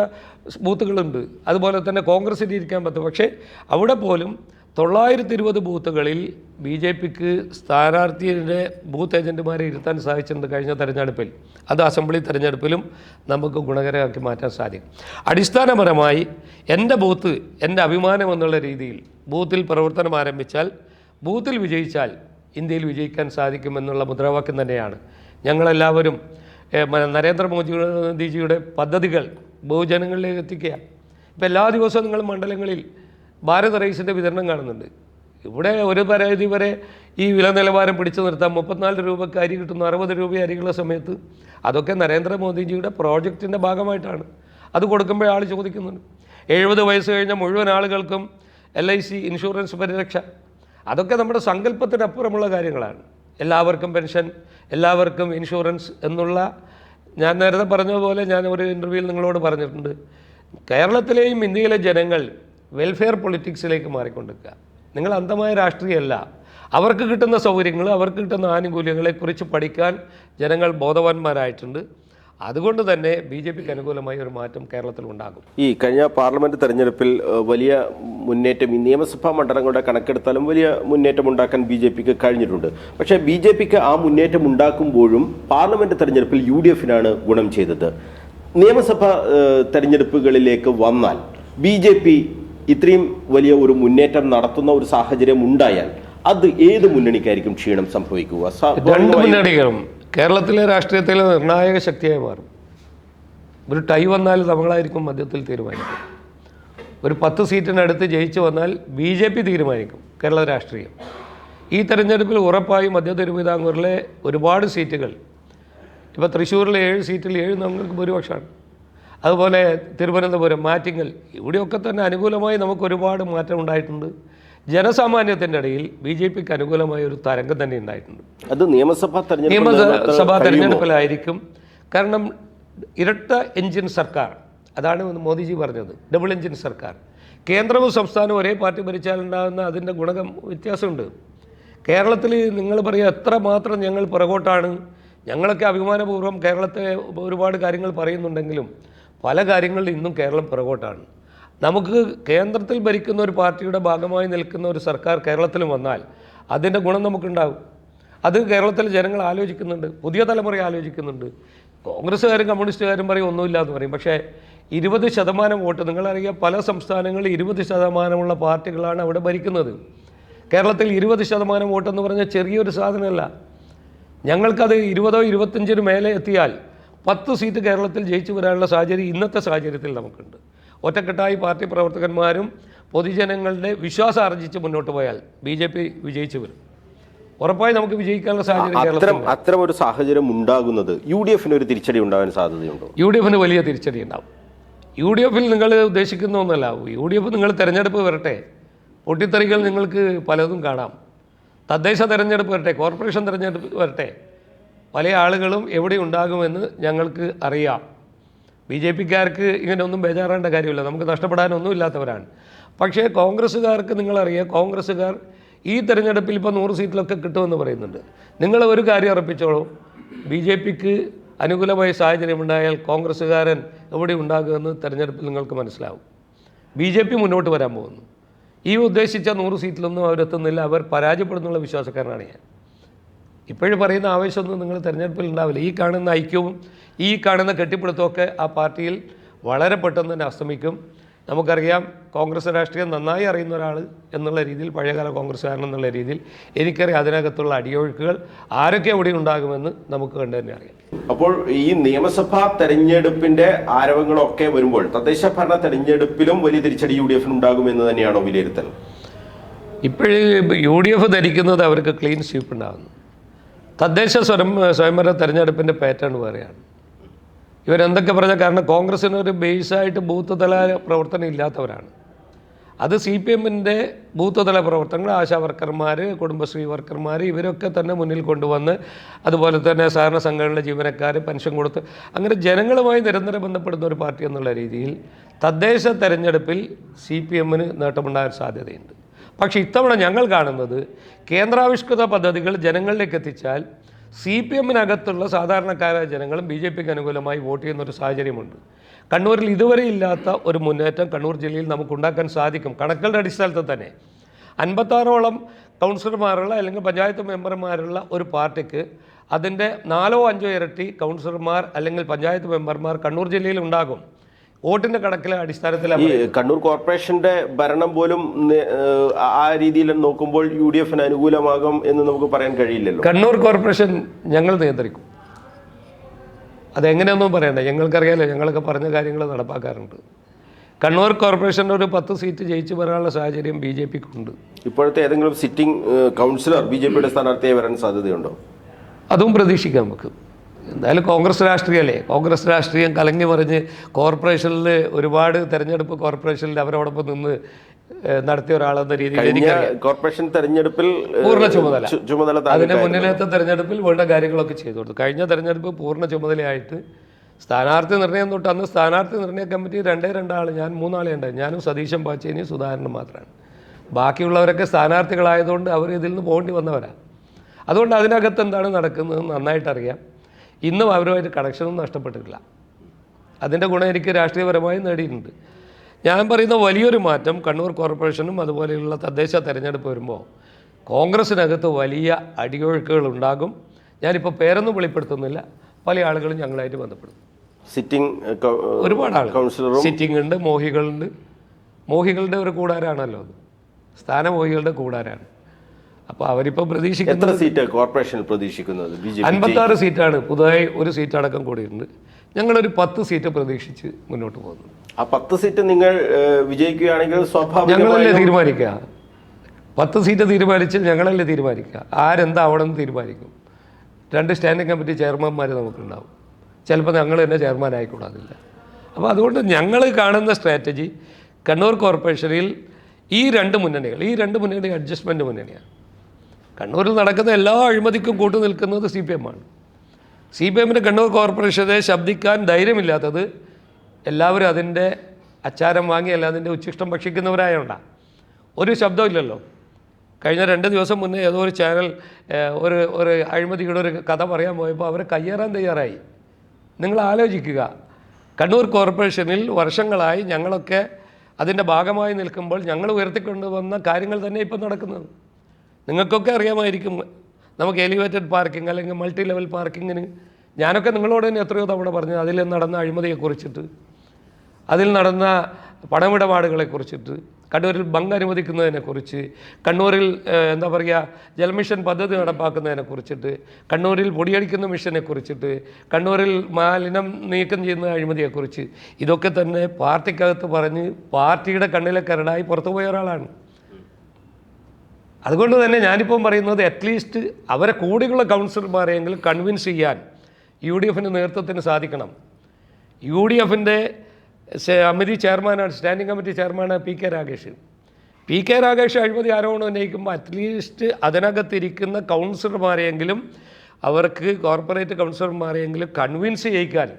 ബൂത്തുകളുണ്ട്, അതുപോലെ തന്നെ കോൺഗ്രസ്സിന് ഇരിക്കാൻ പറ്റും. പക്ഷേ അവിടെ പോലും 920 ബൂത്തുകളിൽ BJP-ക്ക് സ്ഥാനാർത്ഥിയുടെ ബൂത്ത് ഏജൻറ്റുമാരെ ഇരുത്താൻ സാധിച്ചിട്ടുണ്ട് കഴിഞ്ഞ തെരഞ്ഞെടുപ്പിൽ. അത് അസംബ്ലി തെരഞ്ഞെടുപ്പിലും നമുക്ക് ഗുണകരമാക്കി മാറ്റാൻ സാധിക്കും. അടിസ്ഥാനപരമായി എൻ്റെ ബൂത്ത് എൻ്റെ അഭിമാനം എന്നുള്ള രീതിയിൽ ബൂത്തിൽ പ്രവർത്തനം ആരംഭിച്ചാൽ, ബൂത്തിൽ വിജയിച്ചാൽ ഇന്ത്യയിൽ സാധിക്കുമെന്നുള്ള മുദ്രാവാക്യം തന്നെയാണ് ഞങ്ങളെല്ലാവരും നരേന്ദ്രമോദിജിയുടെ പദ്ധതികൾ ബഹുജനങ്ങളിലേക്ക് എത്തിക്കുക. ഇപ്പോൾ എല്ലാ ദിവസവും നിങ്ങൾ മണ്ഡലങ്ങളിൽ ഭാരത് റൈസിൻ്റെ വിതരണം കാണുന്നുണ്ട്. ഇവിടെ ഒരു പരിധി വരെ ഈ വില നിലവാരം പിടിച്ചു നിർത്താം. 34 രൂപയ്ക്ക് അരി കിട്ടുന്നു, 60 രൂപ അരികളുള്ള സമയത്ത്. അതൊക്കെ നരേന്ദ്രമോദിജിയുടെ പ്രോജക്റ്റിൻ്റെ ഭാഗമായിട്ടാണ്. അത് കൊടുക്കുമ്പോൾ ആൾ ചോദിക്കുന്നുണ്ട്. 70 വയസ്സ് കഴിഞ്ഞ മുഴുവൻ ആളുകൾക്കും LIC ഇൻഷുറൻസ് പരിരക്ഷ. അതൊക്കെ നമ്മുടെ സങ്കല്പത്തിനപ്പുറമുള്ള കാര്യങ്ങളാണ്. എല്ലാവർക്കും പെൻഷൻ, എല്ലാവർക്കും ഇൻഷുറൻസ് എന്നുള്ള, ഞാൻ നേരത്തെ പറഞ്ഞതുപോലെ ഞാൻ ഒരു ഇൻ്റർവ്യൂവിൽ നിങ്ങളോട് പറഞ്ഞിട്ടുണ്ട്, കേരളത്തിലെയും ഇന്ത്യയിലെ ജനങ്ങൾ വെൽഫെയർ പൊളിറ്റിക്സിലേക്ക് മാറിക്കൊണ്ടിരിക്കുക. നിങ്ങൾ അന്ധമായ രാഷ്ട്രീയമല്ല. അവർക്ക് കിട്ടുന്ന സൗകര്യങ്ങൾ, അവർക്ക് കിട്ടുന്ന ആനുകൂല്യങ്ങളെക്കുറിച്ച് പഠിക്കാൻ ജനങ്ങൾ ബോധവാന്മാരായിട്ടുണ്ട്. അതുകൊണ്ട് തന്നെ BJP-ക്ക് അനുകൂലമായ ഒരു മാറ്റം കേരളത്തിൽ ഉണ്ടാകും. ഈ കഴിഞ്ഞ പാർലമെന്റ് തെരഞ്ഞെടുപ്പിൽ വലിയ മുന്നേറ്റം, ഈ നിയമസഭാ മണ്ഡലങ്ങളുടെ കണക്കെടുത്താലും വലിയ മുന്നേറ്റം ഉണ്ടാക്കാൻ BJP-ക്ക് കഴിഞ്ഞിട്ടുണ്ട്. പക്ഷേ BJP-ക്ക് ആ മുന്നേറ്റം ഉണ്ടാക്കുമ്പോഴും പാർലമെന്റ് തെരഞ്ഞെടുപ്പിൽ UDF-നാണ് ഗുണം ചെയ്തത്. നിയമസഭാ തെരഞ്ഞെടുപ്പുകളിലേക്ക് വന്നാൽ BJP ഇത്രയും വലിയ ഒരു മുന്നേറ്റം നടത്തുന്ന ഒരു സാഹചര്യം ഉണ്ടായാൽ അത് ഏത് മുന്നണിക്കായിരിക്കും ക്ഷീണം സംഭവിക്കുക? രണ്ട് മുന്നണികളും കേരളത്തിലെ രാഷ്ട്രീയത്തിലെ നിർണായക ശക്തിയായി മാറും. ഒരു ടൈ വന്നാൽ നമ്മളായിരിക്കും മധ്യത്തിൽ തീരുമാനിക്കും. ഒരു 10 സീറ്റിനടുത്ത് ജയിച്ചു വന്നാൽ BJP തീരുമാനിക്കും കേരള രാഷ്ട്രീയം. ഈ തെരഞ്ഞെടുപ്പിൽ ഉറപ്പായും മധ്യ തിരുവിതാംകൂറിലെ ഒരുപാട് സീറ്റുകൾ, ഇപ്പോൾ തൃശ്ശൂരിലെ 7 സീറ്റിൽ 7 നമുക്ക് ഭൂരിപക്ഷമാണ്. അതുപോലെ തിരുവനന്തപുരം, ആറ്റിങ്ങൽ, ഇവിടെയൊക്കെ തന്നെ അനുകൂലമായി നമുക്ക് ഒരുപാട് മാറ്റം ഉണ്ടായിട്ടുണ്ട്. ജനസാമാന്യത്തിൻ്റെ ഇടയിൽ BJP-ക്ക് അനുകൂലമായ ഒരു തരംഗം തന്നെ ഉണ്ടായിട്ടുണ്ട്. അത് നിയമസഭാ തെരഞ്ഞെടുപ്പിലായിരിക്കും. കാരണം ഇരട്ട എഞ്ചിൻ സർക്കാർ, അതാണ് മോദിജി പറഞ്ഞത്, ഡബിൾ എഞ്ചിൻ സർക്കാർ. കേന്ദ്രവും സംസ്ഥാനവും ഒരേ പാർട്ടി ഭരിച്ചാലുണ്ടാകുന്ന അതിൻ്റെ ഗുണകം വ്യത്യാസമുണ്ട്. കേരളത്തിൽ നിങ്ങൾ പറയുക എത്രമാത്രം ഞങ്ങൾ പുറകോട്ടാണ്, ഞങ്ങളൊക്കെ അഭിമാനപൂർവ്വം കേരളത്തെ ഒരുപാട് കാര്യങ്ങൾ പറയുന്നുണ്ടെങ്കിലും പല കാര്യങ്ങളിൽ ഇന്നും കേരളം പുറകോട്ടാണ്. നമുക്ക് കേന്ദ്രത്തിൽ ഭരിക്കുന്ന ഒരു പാർട്ടിയുടെ ഭാഗമായി നിൽക്കുന്ന ഒരു സർക്കാർ കേരളത്തിലും വന്നാൽ അതിൻ്റെ ഗുണം നമുക്കുണ്ടാകും. അത് കേരളത്തിലെ ജനങ്ങൾ ആലോചിക്കുന്നുണ്ട്, പുതിയ തലമുറ ആലോചിക്കുന്നുണ്ട്. കോൺഗ്രസ്സുകാരും കമ്മ്യൂണിസ്റ്റുകാരും പറയും ഒന്നുമില്ല എന്ന് പറയും. പക്ഷേ 20% വോട്ട്, നിങ്ങളറിയാം പല സംസ്ഥാനങ്ങളിൽ 20% പാർട്ടികളാണ് അവിടെ ഭരിക്കുന്നത്. കേരളത്തിൽ 20% വോട്ടെന്ന് പറഞ്ഞാൽ ചെറിയൊരു സാധനമല്ല. ഞങ്ങൾക്കത് 20-25 മേലെ എത്തിയാൽ 10 സീറ്റ് കേരളത്തിൽ ജയിച്ചു വരാനുള്ള സാഹചര്യം ഇന്നത്തെ സാഹചര്യത്തിൽ നമുക്കുണ്ട്. ഒറ്റക്കെട്ടായി പാർട്ടി പ്രവർത്തകന്മാരും പൊതുജനങ്ങളുടെ വിശ്വാസം ആർജിച്ച് മുന്നോട്ട് പോയാൽ BJP വിജയിച്ചു വരും. ഉറപ്പായി നമുക്ക് വിജയിക്കാനുള്ള സാഹചര്യം കേരളത്തിൽ അത്തരം ഒരു സാഹചര്യം ഉണ്ടാകുന്നത് UDF ഒരു തിരിച്ചടി ഉണ്ടാകാൻ സാധ്യതയുണ്ടോ? UDF വലിയ തിരിച്ചടി ഉണ്ടാവും. UDF നിങ്ങൾ ഉദ്ദേശിക്കുന്ന ഒന്നല്ല. UDF നിങ്ങൾ തെരഞ്ഞെടുപ്പ് വരട്ടെ, പൊട്ടിത്തെറികൾ നിങ്ങൾക്ക് പലതും കാണാം. തദ്ദേശ തെരഞ്ഞെടുപ്പ് വരട്ടെ, കോർപ്പറേഷൻ തെരഞ്ഞെടുപ്പ് വരട്ടെ, പല ആളുകളും എവിടെ ഉണ്ടാകുമെന്ന് ഞങ്ങൾക്ക് അറിയാം. BJPക്കാർക്ക് ഇങ്ങനെ ഒന്നും ബേജാറേണ്ട കാര്യമില്ല, നമുക്ക് നഷ്ടപ്പെടാനൊന്നും ഇല്ലാത്തവരാണ്. പക്ഷേ കോൺഗ്രസ്സുകാർക്ക് നിങ്ങളറിയാം, കോൺഗ്രസ്സുകാർ ഈ തെരഞ്ഞെടുപ്പിൽ ഇപ്പോൾ 100 സീറ്റിലൊക്കെ കിട്ടുമെന്ന് പറയുന്നുണ്ട്. നിങ്ങൾ ഒരു കാര്യം ഉറപ്പിച്ചോളൂ, BJPക്ക് അനുകൂലമായ സാഹചര്യമുണ്ടായാൽ കോൺഗ്രസ്സുകാരൻ എവിടെ ഉണ്ടാകുമെന്ന് തെരഞ്ഞെടുപ്പിൽ നിങ്ങൾക്ക് മനസ്സിലാവും. BJP മുന്നോട്ട് വരാൻ പോകുന്നു. ഈ ഉദ്ദേശിച്ച 100 സീറ്റിലൊന്നും അവരെത്തുന്നില്ല, അവർ പരാജയപ്പെടുന്നുള്ള വിശ്വാസക്കാരനാണ് ഞാൻ. ഇപ്പോഴും പറയുന്ന ആവേശമൊന്നും നിങ്ങൾ തെരഞ്ഞെടുപ്പിൽ ഉണ്ടാവില്ല. ഈ കാണുന്ന ഐക്യവും ഈ കാണുന്ന കെട്ടിപ്പിടുത്തമൊക്കെ ആ പാർട്ടിയിൽ വളരെ പെട്ടെന്ന് തന്നെ അസ്തമിക്കും. നമുക്കറിയാം, കോൺഗ്രസ് രാഷ്ട്രീയം നന്നായി അറിയുന്ന ഒരാൾ എന്നുള്ള രീതിയിൽ, പഴയകാല കോൺഗ്രസ്സുകാരൻ എന്നുള്ള രീതിയിൽ എനിക്കറിയാം അതിനകത്തുള്ള അടിയൊഴുക്കുകൾ ആരൊക്കെ എവിടെ ഉണ്ടാകുമെന്ന് നമുക്ക് കണ്ടു തന്നെ അറിയാം. അപ്പോൾ ഈ നിയമസഭാ തെരഞ്ഞെടുപ്പിന്റെ ആരവങ്ങളൊക്കെ വരുമ്പോൾ തദ്ദേശ ഭരണ തെരഞ്ഞെടുപ്പിലും വലിയ തിരിച്ചടി UDF ഉണ്ടാകുമെന്ന് തന്നെയാണോ വിലയിരുത്തൽ? ഇപ്പോഴേ UDF ധരിക്കുന്നത് അവർക്ക് ക്ലീൻ സ്വീപ്പ് ഉണ്ടാകുന്നു. തദ്ദേശ സ്വയംഭരണ തെരഞ്ഞെടുപ്പിൻ്റെ പാറ്റേൺ വേറെയാണ്. ഇവരെന്തൊക്കെ പറഞ്ഞാൽ, കാരണം കോൺഗ്രസ്സിനൊരു ബേസായിട്ട് ബൂത്ത് തല പ്രവർത്തനം ഇല്ലാത്തവരാണ്. അത് CPMൻ്റെ ബൂത്ത് തല പ്രവർത്തനങ്ങൾ, ആശാ വർക്കർമാർ, കുടുംബശ്രീ വർക്കർമാർ, ഇവരൊക്കെ തന്നെ മുന്നിൽ കൊണ്ടുവന്ന്, അതുപോലെ തന്നെ സഹകരണ സംഘടനയുടെ ജീവനക്കാർ പെൻഷൻ കൊടുത്ത്, അങ്ങനെ ജനങ്ങളുമായി നിരന്തരം ബന്ധപ്പെടുന്ന ഒരു പാർട്ടി എന്നുള്ള രീതിയിൽ തദ്ദേശ തെരഞ്ഞെടുപ്പിൽ CPMന് നേട്ടമുണ്ടാകാൻ സാധ്യതയുണ്ട്. പക്ഷേ ഇത്തവണ ഞങ്ങൾ കാണുന്നത് കേന്ദ്രാവിഷ്കൃത പദ്ധതികൾ ജനങ്ങളിലേക്ക് എത്തിച്ചാൽ CPMനകത്തുള്ള സാധാരണക്കാരായ ജനങ്ങളും BJPക്ക് അനുകൂലമായി വോട്ട് ചെയ്യുന്നൊരു സാഹചര്യമുണ്ട്. കണ്ണൂരിൽ ഇതുവരെ ഇല്ലാത്ത ഒരു മുന്നേറ്റം കണ്ണൂർ ജില്ലയിൽ നമുക്കുണ്ടാക്കാൻ സാധിക്കും. കണക്കുകളുടെ അടിസ്ഥാനത്തിൽ തന്നെ 56ഓളം കൗൺസിലർമാരുള്ള അല്ലെങ്കിൽ പഞ്ചായത്ത് മെമ്പർമാരുള്ള ഒരു പാർട്ടിക്ക് അതിൻ്റെ 4 or 5 ഇരട്ടി കൗൺസിലർമാർ അല്ലെങ്കിൽ പഞ്ചായത്ത് മെമ്പർമാർ കണ്ണൂർ ജില്ലയിൽ ഉണ്ടാകും. വോട്ടിൻ്റെ കണക്കിലെ അടിസ്ഥാനത്തിലാണ്. കണ്ണൂർ കോർപ്പറേഷന്റെ ഭരണം പോലും ആ രീതിയിൽ നോക്കുമ്പോൾ UDFന് അനുകൂലമാകും എന്ന് നമുക്ക് പറയാൻ കഴിയില്ലല്ലോ. കണ്ണൂർ കോർപ്പറേഷൻ ഞങ്ങൾ നിയന്ത്രിക്കും. അതെങ്ങനെയൊന്നും പറയണ്ട, ഞങ്ങൾക്കറിയാലോ, ഞങ്ങളൊക്കെ പറഞ്ഞ കാര്യങ്ങൾ നടപ്പാക്കാറുണ്ട്. കണ്ണൂർ കോർപ്പറേഷൻ്റെ ഒരു 10 സീറ്റ് ജയിച്ചു വരാനുള്ള സാഹചര്യം BJPക്കുണ്ട്. ഇപ്പോഴത്തെ ഏതെങ്കിലും സിറ്റിംഗ് കൗൺസിലർ BJPയുടെ സ്ഥാനാർത്ഥിയായി വരാൻ സാധ്യതയുണ്ടോ? അതും പ്രതീക്ഷിക്കാം നമുക്ക്. എന്തായാലും കോൺഗ്രസ് രാഷ്ട്രീയമല്ലേ, കോൺഗ്രസ് രാഷ്ട്രീയം കലങ്ങി മറിഞ്ഞ് കോർപ്പറേഷനിൽ ഒരുപാട് തെരഞ്ഞെടുപ്പ് കോർപ്പറേഷനിൽ അവരോടൊപ്പം നിന്ന് നടത്തിയ ഒരാളെന്ന രീതിയിൽ കോർപ്പറേഷൻ തെരഞ്ഞെടുപ്പിൽ പൂർണ്ണ ചുമതല, അതിൻ്റെ മുന്നിലത്തെ തെരഞ്ഞെടുപ്പിൽ വേണ്ട കാര്യങ്ങളൊക്കെ ചെയ്തു കൊടുത്തു. കഴിഞ്ഞ തെരഞ്ഞെടുപ്പ് പൂർണ്ണ ചുമതലയായിട്ട് സ്ഥാനാർത്ഥി നിർണ്ണയം തൊട്ട്, അന്ന് സ്ഥാനാർത്ഥി നിർണ്ണയ കമ്മിറ്റി 2 ആൾ, ഞാൻ 3 ആളെ ഉണ്ടായി. ഞാനും സതീശൻ പാച്ചേനിയും സുധാകരനും മാത്രമാണ്. ബാക്കിയുള്ളവരൊക്കെ സ്ഥാനാർത്ഥികളായതുകൊണ്ട് അവർ ഇതിൽ നിന്ന് പോകേണ്ടി വന്നവരാണ്. അതുകൊണ്ട് അതിനകത്ത് എന്താണ് നടക്കുന്നത് നന്നായിട്ടറിയാം. ഇന്നും അവരുമായിട്ട് കണക്ഷനൊന്നും നഷ്ടപ്പെട്ടിട്ടില്ല. അതിൻ്റെ ഗുണം എനിക്ക് രാഷ്ട്രീയപരമായി നേടിയിട്ടുണ്ട്. ഞാൻ പറയുന്ന വലിയൊരു മാറ്റം കണ്ണൂർ കോർപ്പറേഷനും അതുപോലെയുള്ള തദ്ദേശ തെരഞ്ഞെടുപ്പ് വരുമ്പോൾ കോൺഗ്രസ്സിനകത്ത് വലിയ അടിയൊഴുക്കുകൾ ഉണ്ടാകും. ഞാനിപ്പോൾ പേരൊന്നും വെളിപ്പെടുത്തുന്നില്ല, പല ആളുകളും ഞങ്ങളായിട്ട് ബന്ധപ്പെടും. സിറ്റിംഗ് ഒരുപാട് ആളുകൾ സിറ്റിംഗ് ഉണ്ട്, മോഹികളുണ്ട്. മോഹികളുടെ ഒരു കൂടാരാണല്ലോ അത്, സ്ഥാനമോഹികളുടെ കൂടാരാണ്. അപ്പോൾ അവരിപ്പോൾ പ്രതീക്ഷിക്കുന്നത്, എത്ര സീറ്റ് കോർപ്പറേഷനിൽ പ്രതീക്ഷിക്കുന്നത്? 56 സീറ്റാണ്. പുതുതായി ഒരു സീറ്റ് അടക്കം കൂടിയിട്ടുണ്ട്. ഞങ്ങളൊരു 10 സീറ്റ് പ്രതീക്ഷിച്ച് മുന്നോട്ട് പോകുന്നു. ആ 10 സീറ്റ് നിങ്ങൾ വിജയിക്കുകയാണെങ്കിൽ ഞങ്ങളല്ലേ തീരുമാനിക്കുക. 10 സീറ്റ് തീരുമാനിച്ചാൽ ഞങ്ങളല്ലേ തീരുമാനിക്കുക. ആരെന്താ അവിടെ നിന്ന് തീരുമാനിക്കും. 2 സ്റ്റാൻഡിംഗ് കമ്മിറ്റി ചെയർമാൻമാർ നമുക്കുണ്ടാവും. ചിലപ്പോൾ ഞങ്ങൾ തന്നെ ചെയർമാൻ ആയിക്കൂടാതില്ല. അപ്പോൾ അതുകൊണ്ട് ഞങ്ങൾ കാണുന്ന സ്ട്രാറ്റജി കണ്ണൂർ കോർപ്പറേഷനിൽ ഈ 2 മുന്നണി അഡ്ജസ്റ്റ്മെൻറ്റ് മുന്നണിയാണ്. കണ്ണൂരിൽ നടക്കുന്ന എല്ലാ അഴിമതിക്കും കൂട്ടു നിൽക്കുന്നത് CPM ആണ്. CPMൻ്റെ കണ്ണൂർ കോർപ്പറേഷനെ ശബ്ദിക്കാൻ ധൈര്യമില്ലാത്തത് എല്ലാവരും അതിൻ്റെ അച്ചാരം വാങ്ങി അല്ല അതിൻ്റെ ഉച്ഛിഷ്ടം ഭക്ഷിക്കുന്നവരായോണ്ടാണ്. ഒരു ശബ്ദമില്ലല്ലോ. കഴിഞ്ഞ 2 ദിവസം മുന്നേ ഏതോ ഒരു ചാനൽ ഒരു അഴിമതിയുടെ ഒരു കഥ പറയാൻ പോയപ്പോൾ അവരെ കയ്യേറാൻ തയ്യാറായി. നിങ്ങൾ ആലോചിക്കുക, കണ്ണൂർ കോർപ്പറേഷനിൽ വർഷങ്ങളായി ഞങ്ങളൊക്കെ അതിൻ്റെ ഭാഗമായി നിൽക്കുമ്പോൾ ഞങ്ങൾ ഉയർത്തിക്കൊണ്ടുവന്ന കാര്യങ്ങൾ തന്നെ ഇപ്പം നടക്കുന്നത്. നിങ്ങൾക്കൊക്കെ അറിയാമായിരിക്കും. നമുക്ക് എലിവേറ്റഡ് പാർക്കിംഗ് അല്ലെങ്കിൽ മൾട്ടി ലെവൽ പാർക്കിങ്ങിന് ഞാനൊക്കെ നിങ്ങളോട് തന്നെ എത്രയോ തവണ പറഞ്ഞു. അതിൽ നടന്ന അഴിമതിയെക്കുറിച്ചിട്ട്, അതിൽ നടന്ന പണമിടപാടുകളെക്കുറിച്ചിട്ട്, കണ്ണൂരിൽ ബങ്ക് അനുവദിക്കുന്നതിനെക്കുറിച്ച്, കണ്ണൂരിൽ എന്താ പറയുക ജലമിഷൻ പദ്ധതി നടപ്പാക്കുന്നതിനെക്കുറിച്ചിട്ട്, കണ്ണൂരിൽ പൊടിയടിക്കുന്ന മിഷനെക്കുറിച്ചിട്ട്, കണ്ണൂരിൽ മാലിന്യം നീക്കം ചെയ്യുന്ന അഴിമതിയെക്കുറിച്ച്, ഇതൊക്കെ തന്നെ പാർട്ടിക്കകത്ത് പറഞ്ഞ് പാർട്ടിയുടെ കണ്ണിലെ കരടായി പുറത്തുപോയ ഒരാളാണ്. അതുകൊണ്ട് തന്നെ ഞാനിപ്പം പറയുന്നത് അറ്റ്ലീസ്റ്റ് അവരെ കൂടെയുള്ള കൗൺസിലർമാരെയെങ്കിലും കൺവിൻസ് ചെയ്യാൻ UDFിൻ്റെ നേതൃത്വത്തിന് സാധിക്കണം. UDFിൻ്റെ കമ്മിറ്റി ചെയർമാനാണ്, സ്റ്റാൻഡിംഗ് കമ്മിറ്റി ചെയർമാനാണ് PK രാഗേഷ്. PK രാഗേഷ് അഴിമതി ആരോപണം ഉന്നയിക്കുമ്പോൾ അറ്റ്ലീസ്റ്റ് അതിനകത്തിരിക്കുന്ന കൗൺസിലർമാരെയെങ്കിലും അവർക്ക് കോർപ്പറേറ്റ് കൗൺസിലർമാരെയെങ്കിലും കൺവിൻസ് ചെയ്യിക്കാൻ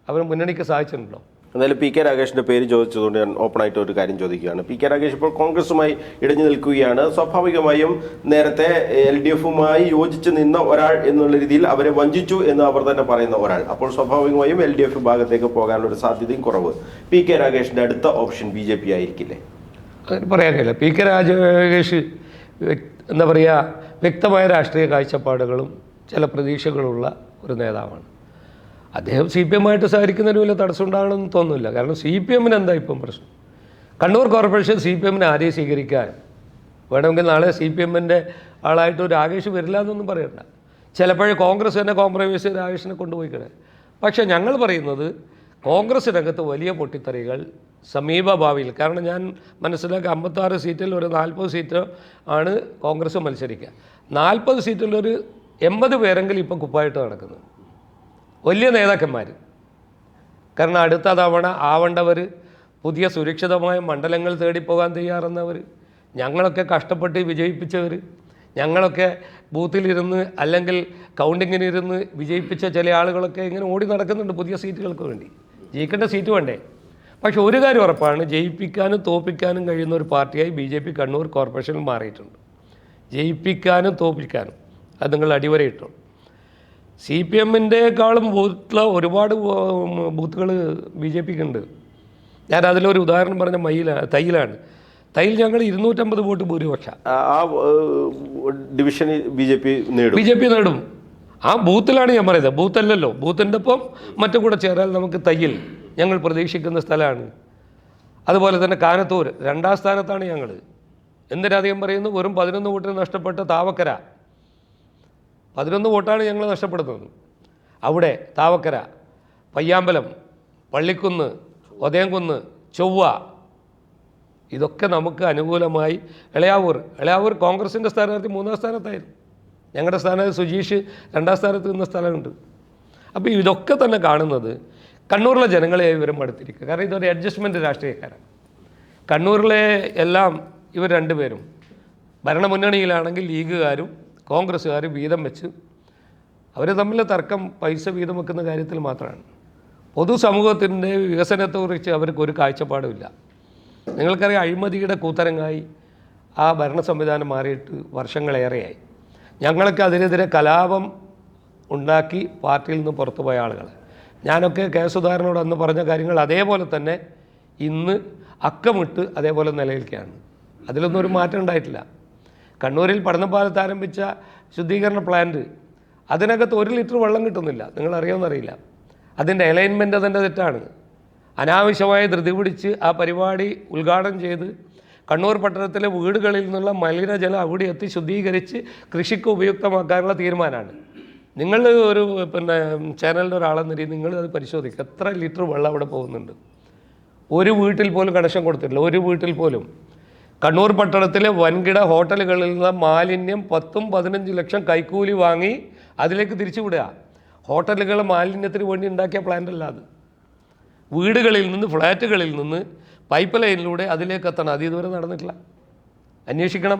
അവർ മുന്നണിക്ക് സാധിച്ചിട്ടുണ്ടോ? എന്തായാലും PK രാഗേഷിന്റെ പേര് ചോദിച്ചതുകൊണ്ട് ഞാൻ ഓപ്പണായിട്ട് ഒരു കാര്യം ചോദിക്കുകയാണ്. PK രാഗേഷ് ഇപ്പോൾ കോൺഗ്രസുമായി ഇടഞ്ഞു നിൽക്കുകയാണ്. സ്വാഭാവികമായും നേരത്തെ LDFുമായി യോജിച്ച് നിന്ന ഒരാൾ എന്നുള്ള രീതിയിൽ അവരെ വഞ്ചിച്ചു എന്ന് അവർ തന്നെ പറയുന്ന ഒരാൾ. അപ്പോൾ സ്വാഭാവികമായും LDF ഭാഗത്തേക്ക് പോകാനുള്ള ഒരു സാധ്യതയും കുറവ്. PK രാഗേഷിന്റെ അടുത്ത ഓപ്ഷൻ BJP ആയിരിക്കില്ലേ? അങ്ങനെ പറയാനില്ല. PK രാഗേഷ് എന്താ പറയുക, വ്യക്തമായ രാഷ്ട്രീയ കാഴ്ചപ്പാടുകളും ചില പ്രതീക്ഷകളുള്ള ഒരു നേതാവാണ്. അദ്ദേഹം CPM ആയിട്ട് സഹകരിക്കുന്നതിന് വലിയ തടസ്സം ഉണ്ടാകണമെന്ന് തോന്നുന്നില്ല. കാരണം CPMന് എന്താ ഇപ്പം പ്രശ്നം? കണ്ണൂർ കോർപ്പറേഷൻ CPMനെ ആരെയും സ്വീകരിക്കാൻ വേണമെങ്കിൽ നാളെ CPMൻ്റെ ആളായിട്ട് ഒരു രാഗേഷ് വരില്ല എന്നൊന്നും പറയണ്ട. ചിലപ്പോഴേ കോൺഗ്രസ് തന്നെ കോംപ്രമൈസ് രാഗേഷിനെ കൊണ്ടുപോയിക്കണേ. പക്ഷേ ഞങ്ങൾ പറയുന്നത് കോൺഗ്രസിനകത്ത് വലിയ പൊട്ടിത്തെറികൾ സമീപ ഭാവിയിൽ, കാരണം ഞാൻ മനസ്സിലാക്കി 56 സീറ്റിൽ ഒരു 40 സീറ്റ് ആണ് കോൺഗ്രസ് മത്സരിക്കുക. 40 സീറ്റിലൊരു 80 പേരെങ്കിലും ഇപ്പം കുപ്പായിട്ട് നടക്കുന്നു, വലിയ നേതാക്കന്മാർ. കാരണം അടുത്ത തവണ ആവേണ്ടവർ, പുതിയ സുരക്ഷിതമായ മണ്ഡലങ്ങൾ തേടിപ്പോകാൻ തയ്യാറെന്നവർ, ഞങ്ങളൊക്കെ കഷ്ടപ്പെട്ട് വിജയിപ്പിച്ചവർ, ഞങ്ങളൊക്കെ ബൂത്തിലിരുന്ന് അല്ലെങ്കിൽ കൗണ്ടിങ്ങിനിരുന്ന് വിജയിപ്പിച്ച ചില ആളുകളൊക്കെ ഇങ്ങനെ ഓടി നടക്കുന്നുണ്ട് പുതിയ സീറ്റുകൾക്ക് വേണ്ടി. ജയിക്കേണ്ട സീറ്റ് വേണ്ടേ? പക്ഷെ ഒരു കാര്യം ഉറപ്പാണ്, ജയിപ്പിക്കാനും തോൽപ്പിക്കാനും കഴിയുന്ന ഒരു പാർട്ടിയായി BJP കണ്ണൂർ കോർപ്പറേഷനിൽ മാറിയിട്ടുണ്ട്. ജയിപ്പിക്കാനും തോൽപ്പിക്കാനും അത് നിങ്ങൾ അടിവരയിട്ടു. CPMൻ്റെക്കാളും ബൂത്തുള്ള ഒരുപാട് ബൂത്തുകൾ BJPക്ക് ഉണ്ട്. ഞാൻ അതിലൊരു ഉദാഹരണം പറഞ്ഞ തയ്യിലാണ്. തയ്യിൽ ഞങ്ങൾ 250 വോട്ട് ഭൂരിപക്ഷം ആ ഡിവിഷൻ BJP നേടും. ആ ബൂത്തിലാണ് ഞാൻ പറയുന്നത്, ബൂത്തല്ലല്ലോ. ബൂത്തിൻ്റെ ഒപ്പം മറ്റും കൂടെ ചേരാൽ നമുക്ക് തയ്യിൽ ഞങ്ങൾ പ്രതീക്ഷിക്കുന്ന സ്ഥലമാണ്. അതുപോലെ തന്നെ കാനത്തൂർ 2ാം സ്ഥാനത്താണ് ഞങ്ങൾ. എന്തിനധികം പറയുന്നു, വെറും 11 വോട്ടിന് നഷ്ടപ്പെട്ട താവക്കര 11 വോട്ടാണ് ഞങ്ങൾ നഷ്ടപ്പെടുന്നത്. അവിടെ താവക്കര, പയ്യാമ്പലം, പള്ളിക്കുന്ന്, ഒതയംകുന്ന്, ചൊവ്വ, ഇതൊക്കെ നമുക്ക് അനുകൂലമായി. എളയാവൂർ കോൺഗ്രസിൻ്റെ സ്ഥാനാർത്ഥി 3ാം സ്ഥാനത്തായിരുന്നു. ഞങ്ങളുടെ സ്ഥാനാർത്ഥി സുജീഷ് 2ാം സ്ഥാനത്ത് നിന്ന സ്ഥലമുണ്ട്. അപ്പോൾ ഇതൊക്കെ തന്നെ കാണുന്നത് കണ്ണൂരിലെ ജനങ്ങളെ ഇവരും അടുത്തിരിക്കുക. കാരണം ഇതൊരു അഡ്ജസ്റ്റ്മെൻറ്റ് രാഷ്ട്രീയക്കാരാണ്. കണ്ണൂരിലെ എല്ലാം ഇവർ രണ്ടുപേരും ഭരണമുന്നണിയിലാണെങ്കിൽ ലീഗുകാരും കോൺഗ്രസ്സുകാരും വീതം വെച്ച് അവർ തമ്മിലെ തർക്കം പൈസ വീതം വെക്കുന്ന കാര്യത്തിൽ മാത്രമാണ്. പൊതുസമൂഹത്തിൻ്റെ വികസനത്തെക്കുറിച്ച് അവർക്കൊരു കാഴ്ചപ്പാടുമില്ല. നിങ്ങൾക്കറിയാം, അഴിമതിയുടെ കൂത്തരങ്ങായി ആ ഭരണ സംവിധാനം മാറിയിട്ട് വർഷങ്ങളേറെയായി. ഞങ്ങളൊക്കെ അതിനെതിരെ കലാപം ഉണ്ടാക്കി പാർട്ടിയിൽ നിന്ന് പുറത്തുപോയ ആളുകൾ. ഞാനൊക്കെ കെ സുധാകരനോട് അന്ന് പറഞ്ഞ കാര്യങ്ങൾ അതേപോലെ തന്നെ ഇന്ന് അക്കമിട്ട് അതേപോലെ നിലനിൽക്കുകയാണ്. അതിലൊന്നും ഒരു മാറ്റം ഉണ്ടായിട്ടില്ല. കണ്ണൂരിൽ പടന്നപ്പാലത്ത് ആരംഭിച്ച ശുദ്ധീകരണ പ്ലാന്റ്, അതിനകത്ത് 1 ലിറ്റർ വെള്ളം കിട്ടുന്നില്ല. നിങ്ങളറിയാമെന്നറിയില്ല. അതിൻ്റെ അലൈൻമെൻറ്റ് അതിൻ്റെ തെറ്റാണ്. അനാവശ്യമായ ധൃതി പിടിച്ച് ആ പരിപാടി ഉദ്ഘാടനം ചെയ്ത് കണ്ണൂർ പട്ടണത്തിലെ വീടുകളിൽ നിന്നുള്ള മലിനജലം അവിടെ എത്തി ശുദ്ധീകരിച്ച് കൃഷിക്ക് ഉപയുക്തമാക്കാനുള്ള തീരുമാനമാണ്. നിങ്ങൾ ഒരു ചാനലിൻ്റെ ഒരാളെന്ന രീതി നിങ്ങൾ അത് പരിശോധിക്കുക. എത്ര ലിറ്റർ വെള്ളം അവിടെ പോകുന്നുണ്ട്? ഒരു വീട്ടിൽ പോലും കണക്ഷൻ കൊടുത്തിട്ടില്ല. ഒരു വീട്ടിൽ പോലും. കണ്ണൂർ പട്ടണത്തിലെ വൻകിട ഹോട്ടലുകളിൽ നിന്ന് മാലിന്യം 10-15 ലക്ഷം കൈക്കൂലി വാങ്ങി അതിലേക്ക് തിരിച്ചു വിടുക. ഹോട്ടലുകൾ മാലിന്യത്തിന് വേണ്ടി ഉണ്ടാക്കിയ പ്ലാന്റ് അല്ല അത്. വീടുകളിൽ നിന്ന്, ഫ്ലാറ്റുകളിൽ നിന്ന് പൈപ്പ് ലൈനിലൂടെ അതിലേക്ക് എത്തണം. അത് ഇതുവരെ നടന്നിട്ടില്ല. അന്വേഷിക്കണം.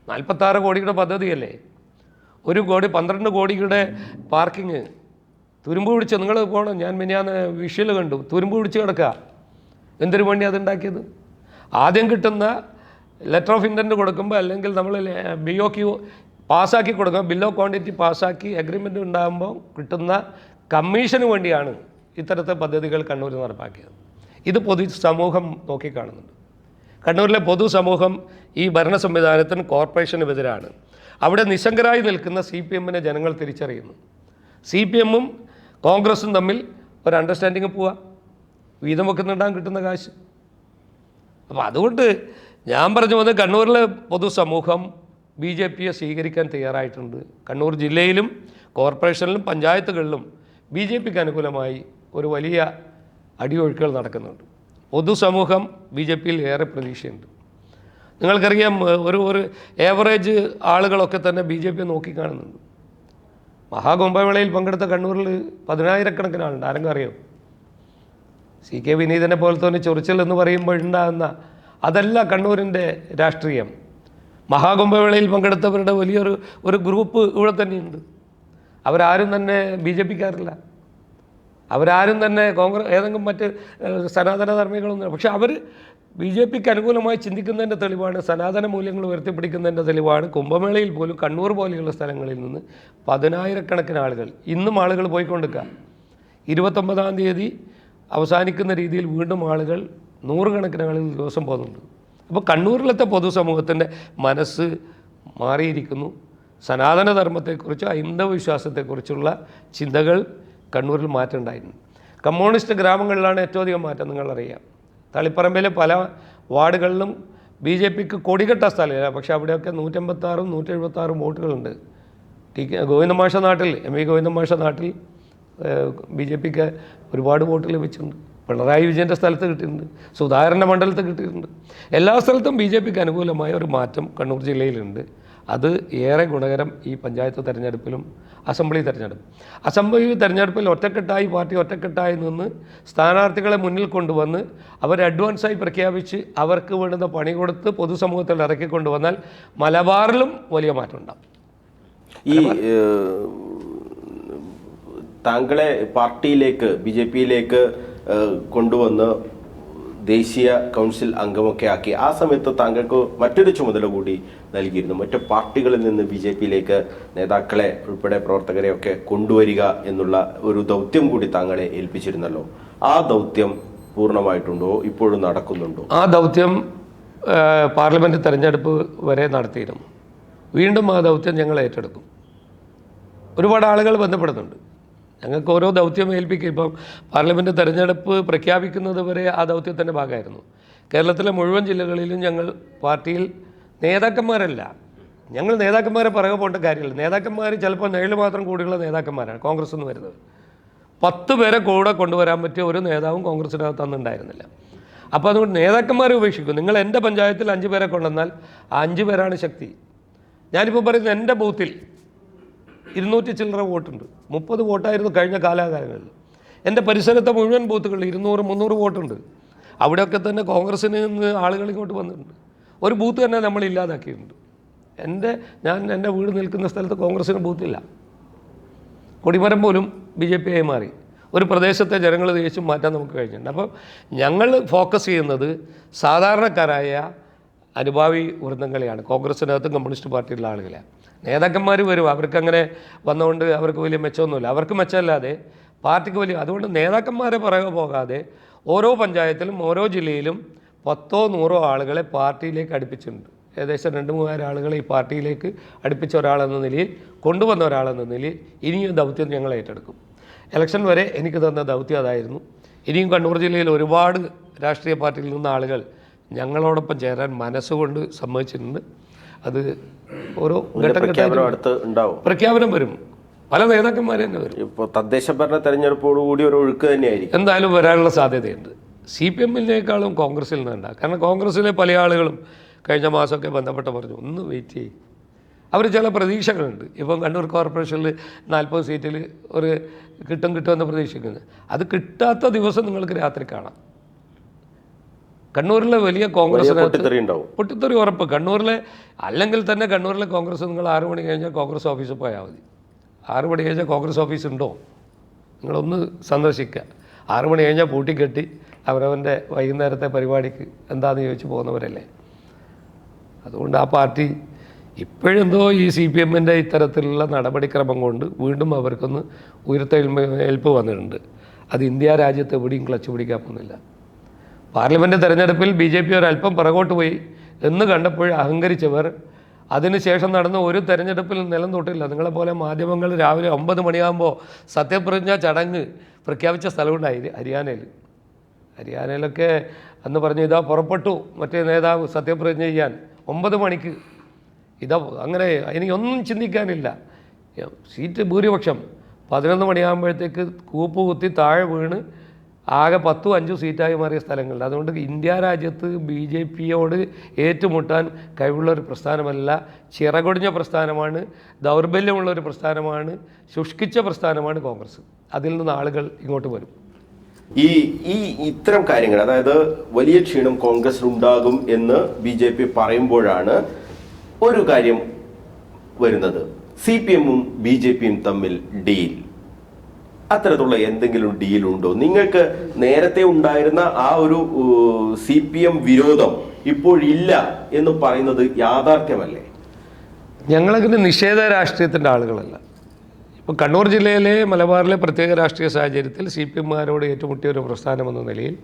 46 കോടിയുടെ പദ്ധതിയല്ലേ. 1 കോടി 12 കോടിയുടെ പാർക്കിങ് തുരുമ്പ് പിടിച്ച് നിങ്ങൾ പോകണം. ഞാൻ മിനിയാന്ന് വിഷ്വൽ കണ്ടു. തുരുമ്പ് പിടിച്ച് കിടക്കുക. എന്തിനു വേണ്ടി അതുണ്ടാക്കിയത്? ആദ്യം കിട്ടുന്ന ലെറ്റർ ഓഫ് ഇൻറ്റൻറ്റ് കൊടുക്കുമ്പോൾ അല്ലെങ്കിൽ നമ്മൾ BOQ പാസ്സാക്കി കൊടുക്കുക, ബിൽ ഓഫ് ക്വാണ്ടിറ്റി പാസ്സാക്കി അഗ്രിമെൻ്റ് ഉണ്ടാകുമ്പോൾ കിട്ടുന്ന കമ്മീഷന് വേണ്ടിയാണ് ഇത്തരത്തെ പദ്ധതികൾ കണ്ണൂരിൽ നടപ്പാക്കിയത്. ഇത് പൊതുസമൂഹം നോക്കിക്കാണുന്നുണ്ട്. കണ്ണൂരിലെ പൊതുസമൂഹം ഈ ഭരണ സംവിധാനത്തിന് കോർപ്പറേഷനുമെതിരാണ്. അവിടെ നിശങ്കരായി നിൽക്കുന്ന CPMനെ ജനങ്ങൾ തിരിച്ചറിയുന്നു. CPMും കോൺഗ്രസും തമ്മിൽ ഒരു അണ്ടർസ്റ്റാൻഡിങ് പോവുക, വീതം വെക്കുന്നുണ്ടാകും കിട്ടുന്ന കാശ്. അപ്പോൾ അതുകൊണ്ട് ഞാൻ പറഞ്ഞു വന്നത് കണ്ണൂരിലെ പൊതുസമൂഹം BJPയെ സ്വീകരിക്കാൻ തയ്യാറായിട്ടുണ്ട്. കണ്ണൂർ ജില്ലയിലും കോർപ്പറേഷനിലും പഞ്ചായത്തുകളിലും BJPക്ക് അനുകൂലമായി ഒരു വലിയ അടിയൊഴുക്കുകൾ നടക്കുന്നുണ്ട്. പൊതുസമൂഹം BJPയിൽ ഏറെ പ്രതീക്ഷയുണ്ട്. നിങ്ങൾക്കറിയാം, ഒരു ഏവറേജ് ആളുകളൊക്കെ തന്നെ BJP നോക്കിക്കാണുന്നുണ്ട്. മഹാകുംഭമേളയിൽ പങ്കെടുത്ത കണ്ണൂരിൽ 10,000-കണക്കിന് ആളുണ്ട്. ആരെങ്കിലും അറിയോ? CK വിനീതനെ പോലത്തെ ഒരു ചൊറിച്ചൽ എന്ന് പറയുമ്പോൾ ഉണ്ടാകുന്ന അതല്ല കണ്ണൂരിൻ്റെ രാഷ്ട്രീയം. മഹാകുംഭമേളയിൽ പങ്കെടുത്തവരുടെ വലിയൊരു ഗ്രൂപ്പ് ഇവിടെ തന്നെയുണ്ട്. അവരാരും തന്നെ BJPക്കാരില്ല. അവരാരും തന്നെ ഏതെങ്കിലും മറ്റ് സനാതന ധർമ്മികളൊന്നും. പക്ഷെ അവർ BJPക്ക് അനുകൂലമായി ചിന്തിക്കുന്നതിൻ്റെ തെളിവാണ്, സനാതന മൂല്യങ്ങൾ ഉയർത്തിപ്പിടിക്കുന്നതിൻ്റെ തെളിവാണ്. കുംഭമേളയിൽ പോലും കണ്ണൂർ പോലെയുള്ള സ്ഥലങ്ങളിൽ നിന്ന് 10,000-കണക്കിന് ആളുകൾ, ഇന്നും ആളുകൾ പോയിക്കൊണ്ടിരിക്കുക. 29-ാം തീയതി അവസാനിക്കുന്ന രീതിയിൽ വീണ്ടും ആളുകൾ 100-കണക്കിന് ആളുകൾ ദിവസം പോകുന്നുണ്ട്. അപ്പോൾ കണ്ണൂരിലത്തെ പൊതുസമൂഹത്തിൻ്റെ മനസ്സ് മാറിയിരിക്കുന്നു. സനാതനധർമ്മത്തെക്കുറിച്ചോ ഹൈന്ദവ വിശ്വാസത്തെക്കുറിച്ചുള്ള ചിന്തകൾ കണ്ണൂരിൽ മാറ്റം ഉണ്ടായിരുന്നു. കമ്മ്യൂണിസ്റ്റ് ഗ്രാമങ്ങളിലാണ് ഏറ്റവും അധികം മാറ്റം. നിങ്ങളറിയാം, തളിപ്പറമ്പിലെ പല വാർഡുകളിലും BJPക്ക് കൊടികെട്ട സ്ഥലമില്ല. പക്ഷേ അവിടെയൊക്കെ 156 176 വോട്ടുകളുണ്ട്. ഗോവിന്ദ മാഷ നാട്ടിൽ, MV ഗോവിന്ദ മാഷ നാട്ടിൽ BJPക്ക് ഒരുപാട് വോട്ട് ലഭിച്ചിട്ടുണ്ട്. പിണറായി വിജയൻ്റെ സ്ഥലത്ത് കിട്ടിയിട്ടുണ്ട്, സുധാകരൻ്റെ മണ്ഡലത്തിൽ കിട്ടിയിട്ടുണ്ട്. എല്ലാ സ്ഥലത്തും BJPക്ക് അനുകൂലമായ ഒരു മാറ്റം കണ്ണൂർ ജില്ലയിലുണ്ട്. അത് ഏറെ ഗുണകരം ഈ പഞ്ചായത്ത് തെരഞ്ഞെടുപ്പിലും അസംബ്ലി തെരഞ്ഞെടുപ്പിൽ പാർട്ടി ഒറ്റക്കെട്ടായി നിന്ന് സ്ഥാനാർത്ഥികളെ മുന്നിൽ കൊണ്ടുവന്ന് അവർ അഡ്വാൻസായി പ്രഖ്യാപിച്ച് അവർക്ക് വേണ്ടുന്ന പണി കൊടുത്ത് പൊതുസമൂഹത്തിൽ ഇറക്കിക്കൊണ്ടുവന്നാൽ മലബാറിലും വലിയ മാറ്റം ഉണ്ടാകും. ഈ താങ്കളെ പാർട്ടിയിലേക്ക് BJPയിലേക്ക് കൊണ്ടുവന്ന് ദേശീയ കൗൺസിൽ അംഗമൊക്കെ ആക്കി. ആ സമയത്ത് താങ്കൾക്ക് മറ്റൊരു ചുമതല കൂടി നൽകിയിരുന്നു. മറ്റു പാർട്ടികളിൽ നിന്ന് BJPയിലേക്ക് നേതാക്കളെ ഉൾപ്പെടെ പ്രവർത്തകരെയൊക്കെ കൊണ്ടുവരിക എന്നുള്ള ഒരു ദൗത്യം കൂടി താങ്കളെ ഏൽപ്പിച്ചിരുന്നല്ലോ. ആ ദൗത്യം പൂർണ്ണമായിട്ടുണ്ടോ? ഇപ്പോഴും നടക്കുന്നുണ്ടോ? ആ ദൗത്യം പാർലമെൻറ്റ് തെരഞ്ഞെടുപ്പ് വരെ നടത്തിയിരുന്നു. വീണ്ടും ആ ദൗത്യം ഞങ്ങൾ ഏറ്റെടുക്കും. ഒരുപാട് ആളുകൾ ബന്ധപ്പെടുന്നുണ്ട്. ഞങ്ങൾക്ക് ഓരോ ദൗത്യം ഏൽപ്പിക്കും. ഇപ്പം പാർലമെൻറ്റ് തെരഞ്ഞെടുപ്പ് പ്രഖ്യാപിക്കുന്നത് വരെ ആ ദൗത്യത്തിൻ്റെ ഭാഗമായിരുന്നു. കേരളത്തിലെ മുഴുവൻ ജില്ലകളിലും ഞങ്ങൾ പാർട്ടിയിൽ നേതാക്കന്മാരല്ല, ഞങ്ങൾ നേതാക്കന്മാരെ പിറകെ പോകേണ്ട കാര്യമില്ല. നേതാക്കന്മാർ ചിലപ്പോൾ നേരിൽ മാത്രം കൂടിയുള്ള നേതാക്കന്മാരാണ് കോൺഗ്രസ് എന്ന് വരുന്നത്. 10 പേരെ കൂടെ കൊണ്ടുവരാൻ പറ്റിയ ഒരു നേതാവും കോൺഗ്രസിനകത്ത് അന്ന് ഉണ്ടായിരുന്നില്ല. അപ്പോൾ അതുകൊണ്ട് നേതാക്കന്മാരെ ഉപേക്ഷിക്കും. നിങ്ങൾ എൻ്റെ പഞ്ചായത്തിൽ 5 പേരെ കൊണ്ടുവന്നാൽ ആ 5 പേരാണ് ശക്തി. ഞാനിപ്പോൾ പറയുന്നത് എൻ്റെ ബൂത്തിൽ 200 ചില്ലറ വോട്ടുണ്ട്. 30 വോട്ടായിരുന്നു കഴിഞ്ഞ കാലാകാലങ്ങളിൽ. എൻ്റെ പരിസരത്തെ മുഴുവൻ ബൂത്തുകളിൽ 200 300 വോട്ടുണ്ട്. അവിടെയൊക്കെ തന്നെ കോൺഗ്രസ്സിന് നിന്ന് ആളുകൾ ഇങ്ങോട്ട് വന്നിട്ടുണ്ട്. ഒരു ബൂത്ത് തന്നെ നമ്മൾ ഇല്ലാതാക്കിയിട്ടുണ്ട്. ഞാൻ എൻ്റെ വീട് നിൽക്കുന്ന സ്ഥലത്ത് കോൺഗ്രസ്സിന് ബൂത്തില്ല. കൊടിമരം പോലും BJPയായി മാറി. ഒരു പ്രദേശത്തെ ജനങ്ങൾ ദേശം മാറ്റാൻ നമുക്ക് കഴിഞ്ഞിട്ടുണ്ട്. അപ്പം ഞങ്ങൾ ഫോക്കസ് ചെയ്യുന്നത് സാധാരണക്കാരായ അനുഭാവി വൃന്ദങ്ങളെയാണ്. കോൺഗ്രസ്സിനകത്തും കമ്മ്യൂണിസ്റ്റ് പാർട്ടിയിലുള്ള ആളുകളെയാണ്. നേതാക്കന്മാർ വരും, അവർക്കങ്ങനെ വന്നുകൊണ്ട് അവർക്ക് വലിയ മെച്ചമൊന്നുമില്ല. അവർക്ക് മെച്ചമല്ലാതെ പാർട്ടിക്ക് വലിയ. അതുകൊണ്ട് നേതാക്കന്മാരെ പിറകെ പോകാതെ ഓരോ പഞ്ചായത്തിലും ഓരോ ജില്ലയിലും 10 100 ആളുകളെ പാർട്ടിയിലേക്ക് അടുപ്പിച്ചിട്ടുണ്ട്. ഏകദേശം 2-3 ആളുകളെ ഈ പാർട്ടിയിലേക്ക് അടുപ്പിച്ച ഒരാളെന്ന നിലയിൽ, കൊണ്ടുവന്ന ഒരാളെന്ന നിലയിൽ ഇനിയും ദൗത്യം ഞങ്ങൾ ഏറ്റെടുക്കും. ഇലക്ഷൻ വരെ എനിക്ക് തന്ന ദൗത്യം അതായിരുന്നു. ഇനിയും കണ്ണൂർ ജില്ലയിൽ ഒരുപാട് രാഷ്ട്രീയ പാർട്ടിയിൽ നിന്ന് ആളുകൾ ഞങ്ങളോടൊപ്പം ചേരാൻ മനസ്സുകൊണ്ട് സമ്മതിച്ചിട്ടുണ്ട്. അത് ഓരോ പ്രഖ്യാപനം വരും. പല നേതാക്കന്മാർ തന്നെ വരും. ഇപ്പോൾ തദ്ദേശ ഭരണ തെരഞ്ഞെടുപ്പോടുകൂടി ഒരു ഒഴുക്ക് തന്നെയായിരിക്കും എന്തായാലും വരാനുള്ള സാധ്യതയുണ്ട്. CPMനേക്കാളും കോൺഗ്രസിൽ നിന്നുണ്ടാകും. കാരണം കോൺഗ്രസ്സിലെ പല ആളുകളും കഴിഞ്ഞ മാസമൊക്കെ ബന്ധപ്പെട്ട് പറഞ്ഞു, ഒന്ന് വെയിറ്റ് ചെയ്യും. അവർ ചില പ്രതീക്ഷകളുണ്ട്. ഇപ്പം കണ്ണൂർ കോർപ്പറേഷനിൽ 40 സീറ്റിൽ ഒരു കിട്ടുമെന്ന് പ്രതീക്ഷിക്കുന്നത്. അത് കിട്ടാത്ത ദിവസം നിങ്ങൾക്ക് രാത്രി കാണാം. കണ്ണൂരിലെ വലിയ പൊട്ടിത്തെറി ഉറപ്പ്. കണ്ണൂരിലെ അല്ലെങ്കിൽ തന്നെ കണ്ണൂരിലെ കോൺഗ്രസ് നിങ്ങൾ 6 മണി കഴിഞ്ഞാൽ കോൺഗ്രസ് ഓഫീസിൽ പോയാൽ മതി. 6 മണി കഴിഞ്ഞാൽ കോൺഗ്രസ് ഓഫീസ് ഉണ്ടോ നിങ്ങളൊന്ന് സന്ദർശിക്കുക. 6 മണി കഴിഞ്ഞാൽ പൂട്ടിക്കെട്ടി അവരവൻ്റെ വൈകുന്നേരത്തെ പരിപാടിക്ക് എന്താണെന്ന് ചോദിച്ച് പോകുന്നവരല്ലേ. അതുകൊണ്ട് ആ പാർട്ടി ഇപ്പോഴെന്തോ ഈ CPMൻ്റെ ഇത്തരത്തിലുള്ള നടപടിക്രമം കൊണ്ട് വീണ്ടും അവർക്കൊന്ന് ഉയർത്തെഴുന്നേൽപ്പ് വന്നിട്ടുണ്ട്. അത് ഇന്ത്യ രാജ്യത്ത് എവിടെയും ക്ലച്ച് പിടിക്കാൻ പോകുന്നില്ല. പാർലമെൻറ്റ് തെരഞ്ഞെടുപ്പിൽ BJP ഒരല്പം പിറകോട്ട് പോയി എന്ന് കണ്ടപ്പോൾ അഹങ്കരിച്ചവർ അതിനുശേഷം നടന്ന ഒരു തെരഞ്ഞെടുപ്പിൽ നിലം തൊട്ടില്ല. നിങ്ങളെപ്പോലെ മാധ്യമങ്ങൾ രാവിലെ 9 മണിയാകുമ്പോൾ സത്യപ്രതിജ്ഞ ചടങ്ങ് പ്രഖ്യാപിച്ച സ്ഥലമുണ്ടായി ഹരിയാനയിലൊക്കെ അന്ന് പറഞ്ഞു ഇതാ പുറപ്പെട്ടു മറ്റേ നേതാവ് സത്യപ്രതിജ്ഞ ചെയ്യാൻ 9 മണിക്ക്. ഇതാ അങ്ങനെ എനിക്കൊന്നും ചിന്തിക്കാനില്ല. സീറ്റ് ഭൂരിപക്ഷം 11 മണിയാകുമ്പോഴത്തേക്ക് കൂപ്പ് കുത്തി താഴെ വീണ് ആകെ 10-5 സീറ്റായി മാറിയ സ്ഥലങ്ങളുണ്ട്. അതുകൊണ്ട് ഇന്ത്യ രാജ്യത്ത് BJPയോട് ഏറ്റുമുട്ടാൻ കഴിവുള്ള ഒരു പ്രസ്ഥാനമല്ല, ചിറകൊടിഞ്ഞ പ്രസ്ഥാനമാണ്, ദൗർബല്യമുള്ള ഒരു പ്രസ്ഥാനമാണ്, ശുഷ്കിച്ച പ്രസ്ഥാനമാണ് കോൺഗ്രസ്. അതിൽ നിന്ന് ആളുകൾ ഇങ്ങോട്ട് വരും. ഈ ഇത്തരം കാര്യങ്ങൾ, അതായത് വലിയ ക്ഷീണം കോൺഗ്രസിനുണ്ടാകും എന്ന് BJP പറയുമ്പോഴാണ് ഒരു കാര്യം വരുന്നത്, CPM-ഉം BJP-യും തമ്മിൽ ഡീൽ. അത്തരത്തിലുള്ള എന്തെങ്കിലും ഡീലുണ്ടോ? നിങ്ങൾക്ക് നേരത്തെ ഉണ്ടായിരുന്ന ആ ഒരു CPM വിരോധം ഇപ്പോഴില്ല എന്ന് പറയുന്നത് യാഥാർത്ഥ്യമല്ലേ? ഞങ്ങളങ്ങനെ നിഷേധ രാഷ്ട്രീയത്തിൻ്റെ ആളുകളല്ല. ഇപ്പോൾ കണ്ണൂർ ജില്ലയിലെ മലബാറിലെ പ്രത്യേക രാഷ്ട്രീയ സാഹചര്യത്തിൽ CPM-മാരോട് ഏറ്റുമുട്ടിയ ഒരു പ്രസ്ഥാനം എന്ന നിലയിൽ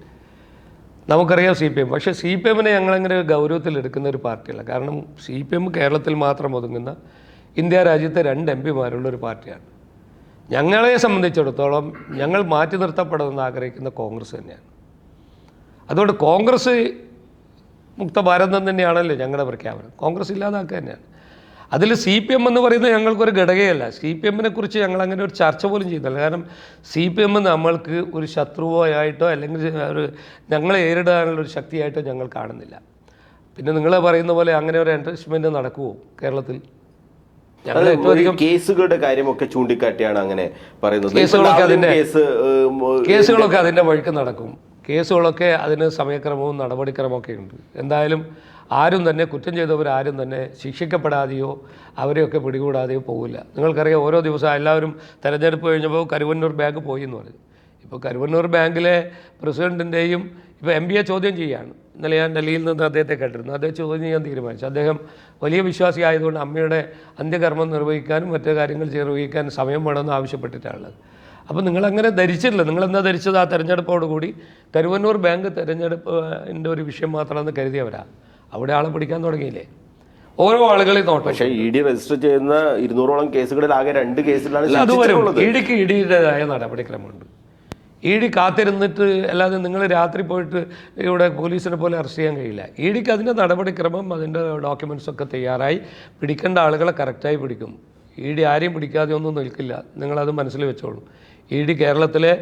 നമുക്കറിയാം CPM. പക്ഷേ CPM-നെ ഞങ്ങളങ്ങനെ ഗൗരവത്തിലെടുക്കുന്ന ഒരു പാർട്ടിയല്ല. കാരണം CPM കേരളത്തിൽ മാത്രം ഒതുങ്ങുന്ന ഇന്ത്യ രാജ്യത്തെ 2 MP-മാരുള്ള ഒരു പാർട്ടിയാണ്. ഞങ്ങളെ സംബന്ധിച്ചിടത്തോളം ഞങ്ങൾ മാറ്റി നിർത്തപ്പെടുമെന്ന് ആഗ്രഹിക്കുന്ന കോൺഗ്രസ് തന്നെയാണ്. അതുകൊണ്ട് കോൺഗ്രസ് മുക്ത ഭാരതം തന്നെയാണല്ലോ ഞങ്ങളുടെ പ്രഖ്യാപനം. കോൺഗ്രസ് ഇല്ലാതാക്കുക തന്നെയാണ്. അതിൽ CPM എന്ന് പറയുന്നത് ഞങ്ങൾക്കൊരു ഘടകയല്ല. CPM-നെ കുറിച്ച് ഞങ്ങളങ്ങനെ ഒരു ചർച്ച പോലും ചെയ്യുന്നില്ല. കാരണം CPM നമ്മൾക്ക് ഒരു ശത്രുവായിട്ടോ അല്ലെങ്കിൽ ഒരു ഞങ്ങളെ നേരിടാനുള്ളൊരു ശക്തിയായിട്ടോ ഞങ്ങൾ കാണുന്നില്ല. പിന്നെ നിങ്ങൾ പറയുന്ന പോലെ അങ്ങനെ ഒരു എൻട്രസ്മെൻറ്റ് നടക്കുമോ കേരളത്തിൽ? കേസുകളുടെ കാര്യമൊക്കെ ചൂണ്ടിക്കാട്ടിയാണ് അങ്ങനെ പറയുന്നത്. കേസുകളൊക്കെ അതിൻ്റെ വഴിക്ക് നടക്കും. കേസുകളൊക്കെ അതിന് സമയക്രമവും നടപടിക്രമമൊക്കെ ഉണ്ട്. എന്തായാലും ആരും തന്നെ കുറ്റം ചെയ്തവരാരും തന്നെ ശിക്ഷിക്കപ്പെടാതെയോ അവരെയൊക്കെ പിടികൂടാതെയോ പോകില്ല. നിങ്ങൾക്കറിയാം, ഓരോ ദിവസം എല്ലാവരും തെരഞ്ഞെടുപ്പ് കഴിഞ്ഞപ്പോൾ കരുവന്നൂർ ബാങ്ക് പോയി എന്ന് പറയും. ഇപ്പോൾ കരുവന്നൂർ ബാങ്കിലെ പ്രസിഡൻറ്റിൻ്റെയും ഇപ്പോൾ MBA ചോദ്യം ചെയ്യുകയാണ്. ഇന്നലെ ഞാൻ ഡൽഹിയിൽ നിന്ന് അദ്ദേഹത്തെ കേട്ടിരുന്നു. അദ്ദേഹം ചോദ്യം ചെയ്യാൻ തീരുമാനിച്ചു. അദ്ദേഹം വലിയ വിശ്വാസി ആയതുകൊണ്ട് അമ്മയുടെ അന്ത്യകർമ്മം നിർവഹിക്കാനും മറ്റു കാര്യങ്ങൾ നിർവഹിക്കാനും സമയം വേണമെന്ന് ആവശ്യപ്പെട്ടിട്ടാണുള്ളത്. അപ്പോൾ നിങ്ങളങ്ങനെ ധരിച്ചിട്ടില്ല. നിങ്ങളെന്താ ധരിച്ചത്? ആ തെരഞ്ഞെടുപ്പോടുകൂടി കരുവന്നൂർ ബാങ്ക് തെരഞ്ഞെടുപ്പിൻ്റെ ഒരു വിഷയം മാത്രമെന്ന് കരുതിയവരാ. അവിടെ ആളെ പിടിക്കാൻ തുടങ്ങിയില്ലേ? ഓരോ ആളുകളെയും നോട്ടം. പക്ഷേ ED രജിസ്റ്റർ ചെയ്യുന്ന 200ഓളം കേസുകളിൽ ആകെ 2 കേസിലാണ്. അതുവരും EDക്ക് EDയുടേതായ നടപടിക്രമമുണ്ട്. ED കാത്തിരുന്നിട്ട് അല്ലാതെ നിങ്ങൾ രാത്രി പോയിട്ട് ഇവിടെ പോലീസിനെ പോലെ അറസ്റ്റ് ചെയ്യാൻ കഴിയില്ല. EDക്ക് അതിൻ്റെ നടപടിക്രമം, അതിൻ്റെ ഡോക്യുമെൻറ്റ്സൊക്കെ തയ്യാറായി പിടിക്കേണ്ട ആളുകളെ കറക്റ്റായി പിടിക്കും. ED ആരെയും പിടിക്കാതെ ഒന്നും നിൽക്കില്ല. നിങ്ങളത് മനസ്സിൽ വെച്ചോളൂ. ED കേരളത്തിലെ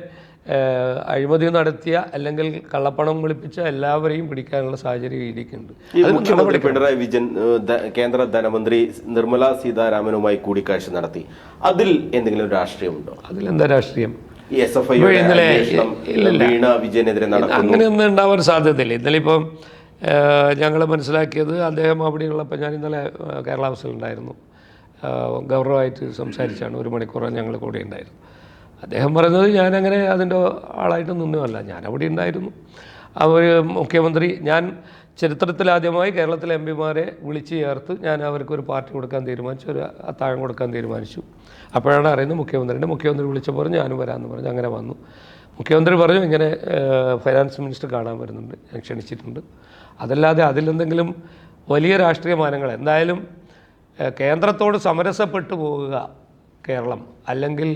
അഴിമതി നടത്തിയ അല്ലെങ്കിൽ കള്ളപ്പണം വെളുപ്പിച്ച എല്ലാവരെയും പിടിക്കാനുള്ള സാഹചര്യം EDക്കുണ്ട്. മുഖ്യമന്ത്രി പിണറായി വിജയൻ കേന്ദ്ര ധനമന്ത്രി നിർമ്മല സീതാരാമനുമായി കൂടിക്കാഴ്ച നടത്തി. അതിൽ എന്തെങ്കിലും രാഷ്ട്രീയമുണ്ടോ? അതിലെന്താ രാഷ്ട്രീയം? വിജയനെതിരെ അങ്ങനെയൊന്നും ഉണ്ടാവാൻ സാധ്യതയില്ല. ഇന്നലെ ഇപ്പം ഞങ്ങൾ മനസ്സിലാക്കിയത്, അദ്ദേഹം അവിടെയുള്ളപ്പോൾ ഞാൻ ഇന്നലെ കേരള ഹൗസിലുണ്ടായിരുന്നു, ഗവർണറുമായിട്ട് സംസാരിച്ചാണ്. 1 മണിക്കൂർ ഞങ്ങൾ കൂടെ ഉണ്ടായിരുന്നു. അദ്ദേഹം പറയുന്നത് ഞാനങ്ങനെ അതിൻ്റെ ആളായിട്ട് നിന്നുമല്ല, ഞാൻ അവിടെ ഉണ്ടായിരുന്നു. അവർ മുഖ്യമന്ത്രി, ഞാൻ ചരിത്രത്തിലാദ്യമായി കേരളത്തിലെ MP-മാരെ വിളിച്ച് ചേർത്ത് ഞാൻ അവർക്കൊരു പാർട്ടി കൊടുക്കാൻ തീരുമാനിച്ചു, ഒരു അത്താഴം കൊടുക്കാൻ തീരുമാനിച്ചു. അപ്പോഴാണ് അറിയുന്നത് മുഖ്യമന്ത്രി വിളിച്ചപ്പോൾ ഞാനും വരാമെന്ന് പറഞ്ഞു. അങ്ങനെ വന്നു. മുഖ്യമന്ത്രി പറഞ്ഞു ഇങ്ങനെ ഫൈനാൻസ് മിനിസ്റ്റർ കാണാൻ വരുന്നുണ്ട്, ഞാൻ ക്ഷണിച്ചിട്ടുണ്ട്. അതല്ലാതെ അതിലെന്തെങ്കിലും വലിയ രാഷ്ട്രീയ മാനങ്ങൾ, എന്തായാലും കേന്ദ്രത്തോട് സമരസപ്പെട്ടു പോകുക കേരളം, അല്ലെങ്കിൽ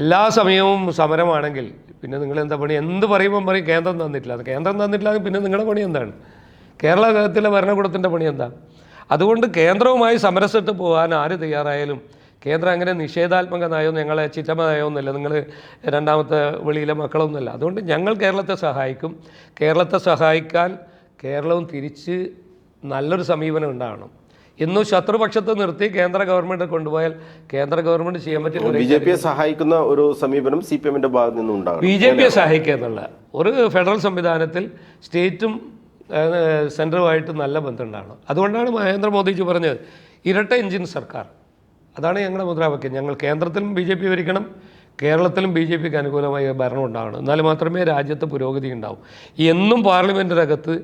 എല്ലാ സമയവും സമരമാണെങ്കിൽ പിന്നെ നിങ്ങളെന്താ പണി? എന്ത് പറയുമ്പം പറയും കേന്ദ്രം തന്നിട്ടില്ല. അത് കേന്ദ്രം തന്നിട്ടില്ല, പിന്നെ നിങ്ങളുടെ പണി എന്താണ്? കേരളത്തിലെ ഭരണകൂടത്തിൻ്റെ പണി എന്താ? അതുകൊണ്ട് കേന്ദ്രവുമായി സമരസത്ത് പോകാൻ ആര് തയ്യാറായാലും, കേന്ദ്രം അങ്ങനെ നിഷേധാത്മക നയമോ ഞങ്ങളെ ചിറ്റമ നയമൊന്നുമല്ല, നിങ്ങൾ രണ്ടാമത്തെ വെളിയിലെ മക്കളൊന്നുമല്ല. അതുകൊണ്ട് ഞങ്ങൾ കേരളത്തെ സഹായിക്കും. കേരളത്തെ സഹായിക്കാൻ കേരളവും തിരിച്ച് നല്ലൊരു സമീപനം ഉണ്ടാകണം. ഇന്നും ശത്രുപക്ഷത്ത് നിർത്തി കേന്ദ്ര ഗവൺമെൻറ് കൊണ്ടുപോയാൽ കേന്ദ്ര ഗവൺമെൻറ് ചെയ്യാൻ പറ്റില്ല. BJPയെ സഹായിക്കുന്ന ഒരു സമീപനം CPM-ന്റെ ഭാഗത്ത് നിന്നും ഉണ്ടാകും. BJPയെ സഹായിക്കുക എന്നുള്ള ഒരു ഫെഡറൽ സംവിധാനത്തിൽ സ്റ്റേറ്റും സെൻട്രലുമായിട്ട് നല്ല ബന്ധമുണ്ടാകണം. അതുകൊണ്ടാണ് നരേന്ദ്രമോദിജി പറഞ്ഞത് ഇരട്ട എഞ്ചിൻ സർക്കാർ. അതാണ് ഞങ്ങളുടെ മുദ്രാവാക്യം. ഞങ്ങൾ കേന്ദ്രത്തിലും BJP ഭരിക്കണം, കേരളത്തിലും BJPക്ക് അനുകൂലമായ ഭരണം ഉണ്ടാകണം. എന്നാൽ മാത്രമേ രാജ്യത്ത് പുരോഗതി ഉണ്ടാവും. എന്നും പാർലമെൻറ്റിനകത്ത്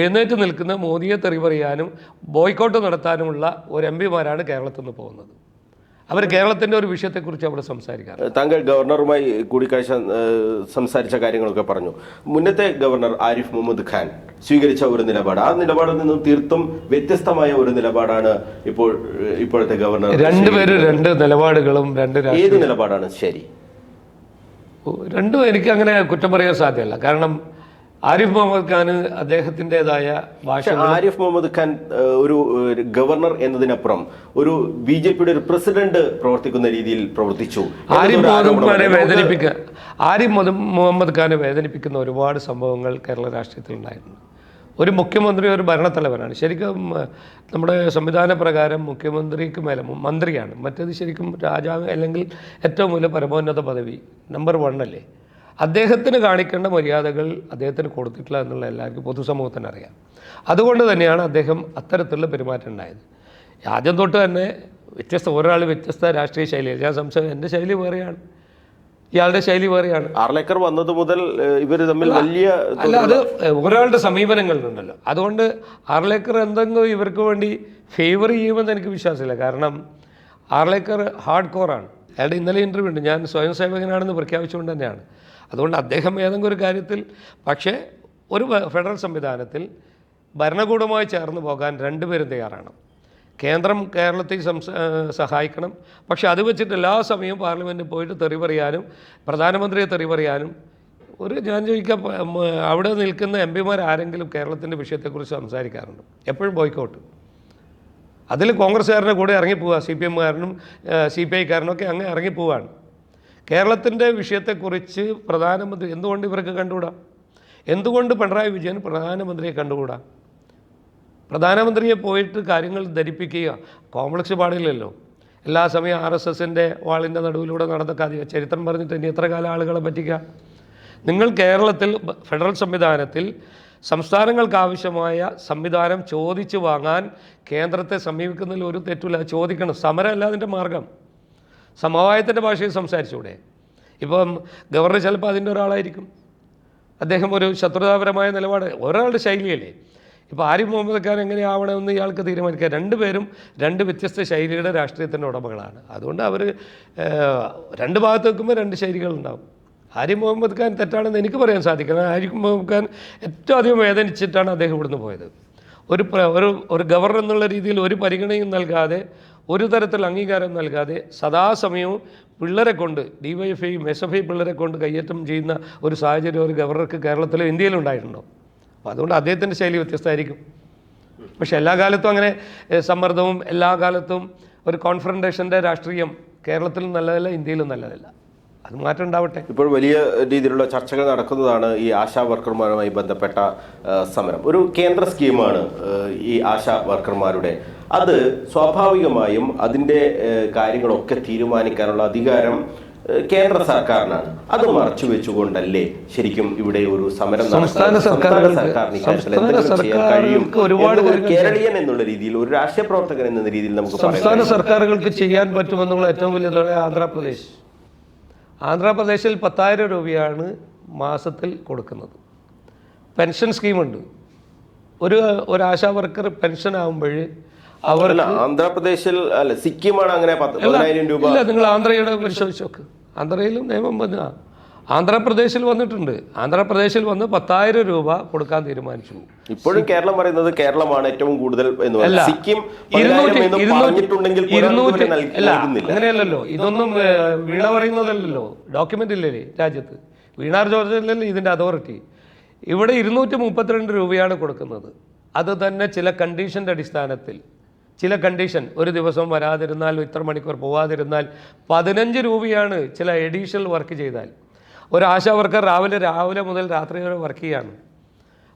എഴുന്നേറ്റ് നിൽക്കുന്ന മോദിയെ തെറി പറയാനും ബോയ്ക്കോട്ട് നടത്താനുമുള്ള ഒരു MP-മാരാണ് കേരളത്തിൽ നിന്ന് പോകുന്നത്. അവർ കേരളത്തിൻ്റെ ഒരു വിഷയത്തെക്കുറിച്ച് അവിടെ സംസാരിക്കാറ്. താങ്കൾ ഗവർണറുമായി കൂടിക്കാഴ്ച സംസാരിച്ച കാര്യങ്ങളൊക്കെ പറഞ്ഞു. മുന്നത്തെ ഗവർണർ ആരിഫ് മുഹമ്മദ് ഖാൻ സ്വീകരിച്ച ഒരു നിലപാട്, ആ നിലപാടിൽ നിന്നും തീർത്തും വ്യത്യസ്തമായ ഒരു നിലപാടാണ് ഇപ്പോഴത്തെ ഗവർണർ. രണ്ടുപേരും 2 നിലപാടുകളും ഏത് നിലപാടാണ് ശരി? രണ്ടും എനിക്ക് അങ്ങനെ കുറ്റം പറയാൻ സാധ്യമല്ല. കാരണം ആരിഫ് മുഹമ്മദ് ഖാന് അദ്ദേഹത്തിൻ്റെതായ ഭാഷ. ആരിഫ് മുഹമ്മദ് ഖാൻ ഒരു ഗവർണർ എന്നതിനപ്പുറം ഒരു BJPയുടെ ഒരു പ്രസിഡന്റ് പ്രവർത്തിക്കുന്ന രീതിയിൽ പ്രവർത്തിച്ചു. ആരിഫ് മുഹമ്മദ് ഖാനെ വേദനിപ്പിക്കുന്ന ഒരുപാട് സംഭവങ്ങൾ കേരള രാഷ്ട്രീയത്തിൽ ഉണ്ടായിരുന്നു. ഒരു മുഖ്യമന്ത്രി ഒരു ഭരണത്തലവനാണ്. ശരിക്കും നമ്മുടെ സംവിധാന പ്രകാരം മുഖ്യമന്ത്രിക്ക് മേലെ മന്ത്രിയാണ്. മറ്റേത് ശരിക്കും രാജാവ് അല്ലെങ്കിൽ ഏറ്റവും വലിയ പരമോന്നത പദവി നമ്പർ 1 അല്ലേ. അദ്ദേഹത്തിന് കാണിക്കേണ്ട മര്യാദകൾ അദ്ദേഹത്തിന് കൊടുത്തിട്ടില്ല എന്നുള്ള എല്ലാവർക്കും പൊതുസമൂഹത്തിന് അറിയാം. അതുകൊണ്ട് തന്നെയാണ് അദ്ദേഹം അത്തരത്തിലുള്ള പെരുമാറ്റം ഉണ്ടായത്. ആദ്യം തൊട്ട് തന്നെ ഒരാൾ വ്യത്യസ്ത രാഷ്ട്രീയ ശൈലിയാണ്. ഞാൻ എൻ്റെ ശൈലി വേറെയാണ്, ഇയാളുടെ ശൈലി വേറെയാണ്. ആർലേക്കർ വന്നത് മുതൽ ഇവർ തമ്മിൽ വലിയ അത് ഒരാളുടെ സമീപനങ്ങളുണ്ടല്ലോ. അതുകൊണ്ട് ആർലേക്കർ എന്തെങ്കിലും ഇവർക്ക് വേണ്ടി ഫേവർ ചെയ്യുമെന്ന് എനിക്ക് വിശ്വാസമില്ല. കാരണം ആർലേക്കർ ഹാർഡ് കോറാണ്. അയാളുടെ ഇന്നലെ ഇൻ്റർവ്യൂ ഉണ്ട്, ഞാൻ സ്വയം സേവകനാണെന്ന് പ്രഖ്യാപിച്ചുകൊണ്ട് തന്നെയാണ്. അതുകൊണ്ട് അദ്ദേഹം ഏതെങ്കിലും ഒരു കാര്യത്തിൽ, പക്ഷേ ഒരു ഫെഡറൽ സംവിധാനത്തിൽ ഭരണകൂടവുമായി ചേർന്ന് പോകാൻ രണ്ടുപേരും തയ്യാറാണ്. കേന്ദ്രം കേരളത്തെ സഹായിക്കണം, പക്ഷെ അത് വെച്ചിട്ട് എല്ലാ സമയവും പാർലമെൻറ്റിൽ പോയിട്ട് തെറി പറയാനും പ്രധാനമന്ത്രിയെ തെറി പറയാനും ഞാൻ ചോദിക്കാം, അവിടെ നിൽക്കുന്ന MP-മാർ ആരെങ്കിലും കേരളത്തിൻ്റെ വിഷയത്തെക്കുറിച്ച് സംസാരിക്കാറുണ്ട്? എപ്പോഴും ബോയ്ക്കോട്ട്. അതിൽ കോൺഗ്രസ്സുകാരൻ്റെ കൂടെ ഇറങ്ങിപ്പോവുക, CPM-കാരനും CPI-കാരനും ഒക്കെ അങ്ങ് ഇറങ്ങിപ്പോവാണ്. കേരളത്തിൻ്റെ വിഷയത്തെക്കുറിച്ച് പ്രധാനമന്ത്രി എന്തുകൊണ്ട് ഇവർക്ക് കണ്ടുകൂടാ? എന്തുകൊണ്ട് പിണറായി വിജയൻ പ്രധാനമന്ത്രിയെ കണ്ടുകൂടാ? പ്രധാനമന്ത്രിയെ പോയിട്ട് കാര്യങ്ങൾ ധരിപ്പിക്കുക, കോംപ്ലക്സ് പാടില്ലല്ലോ. എല്ലാ സമയം RSSൻ്റെ വാളിൻ്റെ നടുവിലൂടെ നടന്നൊക്കെ ചരിത്രം പറഞ്ഞിട്ട് ഇനി എത്ര കാലം ആളുകളെ പറ്റിക്കുക? നിങ്ങൾ കേരളത്തിൽ ഫെഡറൽ സംവിധാനത്തിൽ സംസ്ഥാനങ്ങൾക്ക് ആവശ്യമായ സംവിധാനം ചോദിച്ചു വാങ്ങാൻ കേന്ദ്രത്തെ സമീപിക്കുന്നതിൽ ഒരു തെറ്റില്ല. ചോദിക്കണം. സമരമല്ല അതിൻ്റെ മാർഗം. സമവായത്തിൻ്റെ ഭാഷയിൽ സംസാരിച്ചൂടെ? ഇപ്പം ഗവർണർ ചിലപ്പോൾ അതിൻ്റെ ഒരാളായിരിക്കും. അദ്ദേഹം ഒരു ശത്രുതാപരമായ നിലപാട്, ഒരാളുടെ ശൈലിയല്ലേ. ഇപ്പോൾ ആരിഫ് മുഹമ്മദ് ഖാൻ എങ്ങനെയാവണമെന്ന് ഇയാൾക്ക് തീരുമാനിക്കുക. രണ്ടുപേരും രണ്ട് വ്യത്യസ്ത ശൈലിയുടെ രാഷ്ട്രീയത്തിൻ്റെ ഉടമകളാണ്. അതുകൊണ്ട് അവർ രണ്ട് ഭാഗത്ത് വെക്കുമ്പോൾ രണ്ട് ശൈലികളുണ്ടാവും. ആരിഫ് മുഹമ്മദ് ഖാൻ തെറ്റാണെന്ന് എനിക്ക് പറയാൻ സാധിക്കണം. ആരിഫ് മുഹമ്മദ് ഖാൻ ഏറ്റവും അധികം വേദനിച്ചിട്ടാണ് അദ്ദേഹം ഇവിടുന്ന് പോയത്. ഒരു ഗവർണർ എന്നുള്ള രീതിയിൽ ഒരു പരിഗണനയും നൽകാതെ, ഒരു തരത്തിൽ അംഗീകാരം നൽകാതെ സദാസമയവും പിള്ളേരെ കൊണ്ട് DYFIയും SFI പിള്ളേരെ കൊണ്ട് കയ്യേറ്റം ചെയ്യുന്ന ഒരു സാഹചര്യം ഒരു ഗവർണർക്ക് കേരളത്തിലും ഇന്ത്യയിലും ഉണ്ടായിട്ടുണ്ടോ? അപ്പോൾ അതുകൊണ്ട് അദ്ദേഹത്തിൻ്റെ ശൈലി വ്യത്യസ്തമായിരിക്കും. പക്ഷേ എല്ലാ കാലത്തും അങ്ങനെ സമ്മർദ്ദവും എല്ലാ കാലത്തും ഒരു കോൺഫ്രണ്ടേഷൻ്റെ രാഷ്ട്രീയം കേരളത്തിലും നല്ലതല്ല, ഇന്ത്യയിലും നല്ലതല്ല. അത് മാറ്റം ഉണ്ടാവട്ടെ. ഇപ്പോൾ വലിയ രീതിയിലുള്ള ചർച്ചകൾ നടക്കുന്നതാണ് ഈ ആശാ വർക്കർമാരുമായി ബന്ധപ്പെട്ട സമരം. ഒരു കേന്ദ്ര സ്കീമാണ് ഈ ആശാ വർക്കർമാരുടെ. അത് സ്വാഭാവികമായും അതിൻ്റെ കാര്യങ്ങളൊക്കെ തീരുമാനിക്കാനുള്ള അധികാരം കേന്ദ്ര സർക്കാരിനാണ്. അത് മറച്ചു വെച്ചുകൊണ്ടല്ലേ ശരിക്കും ഇവിടെ ഒരു സമരം സംസ്ഥാന സർക്കാരിന് കഴിയും? കേരളീയൻ എന്നുള്ള രീതിയിൽ, ഒരു രാഷ്ട്രീയ പ്രവർത്തകൻ എന്ന രീതിയിൽ നമുക്ക് സംസ്ഥാന സർക്കാരുകൾക്ക് ചെയ്യാൻ പറ്റുമെന്നുള്ള ഏറ്റവും വലിയ ആന്ധ്രാപ്രദേശിൽ 10,000 രൂപയാണ് മാസത്തിൽ കൊടുക്കുന്നത്. പെൻഷൻ സ്കീമുണ്ട്. ഒരു ആശാ വർക്കർ പെൻഷൻ ആകുമ്പോൾ അവർ ആന്ധ്രാപ്രദേശിൽ അല്ല, സിക്കിമാണ് അങ്ങനെ 10,000 രൂപ. ഇല്ല, നിങ്ങൾ ആന്ധ്രയുടെ പരിശോധിച്ച് നോക്ക്. ആന്ധ്രയിലും നിയമം വന്ന ആന്ധ്രാപ്രദേശിൽ വന്നിട്ടുണ്ട്. ആന്ധ്രാപ്രദേശിൽ വന്ന് 10,000 രൂപ കൊടുക്കാൻ തീരുമാനിച്ചു. ഇപ്പോഴും കേരളം പറയുന്നത് കേരളമാണ് ഏറ്റവും കൂടുതൽ എന്ന്. അങ്ങനെയല്ലല്ലോ. ഇതൊന്നും വീണ പറയുന്നതല്ലല്ലോ. ഡോക്യുമെന്റ് ഇല്ലല്ലേ രാജ്യത്ത്? വീണാർ ജോർജല്ലല്ലോ ഇതിൻ്റെ അതോറിറ്റി. ഇവിടെ 232 രൂപയാണ് കൊടുക്കുന്നത്. അത് തന്നെ ചില കണ്ടീഷൻ്റെ അടിസ്ഥാനത്തിൽ, ചില കണ്ടീഷൻ, ഒരു ദിവസം വരാതിരുന്നാൽ, ഇത്ര മണിക്കൂർ പോവാതിരുന്നാൽ 15 രൂപയാണ്. ചില എഡീഷണൽ വർക്ക് ചെയ്താൽ. ഒരു ആശാ വർക്കർ രാവിലെ മുതൽ രാത്രി വരെ വർക്ക് ചെയ്യാണ്.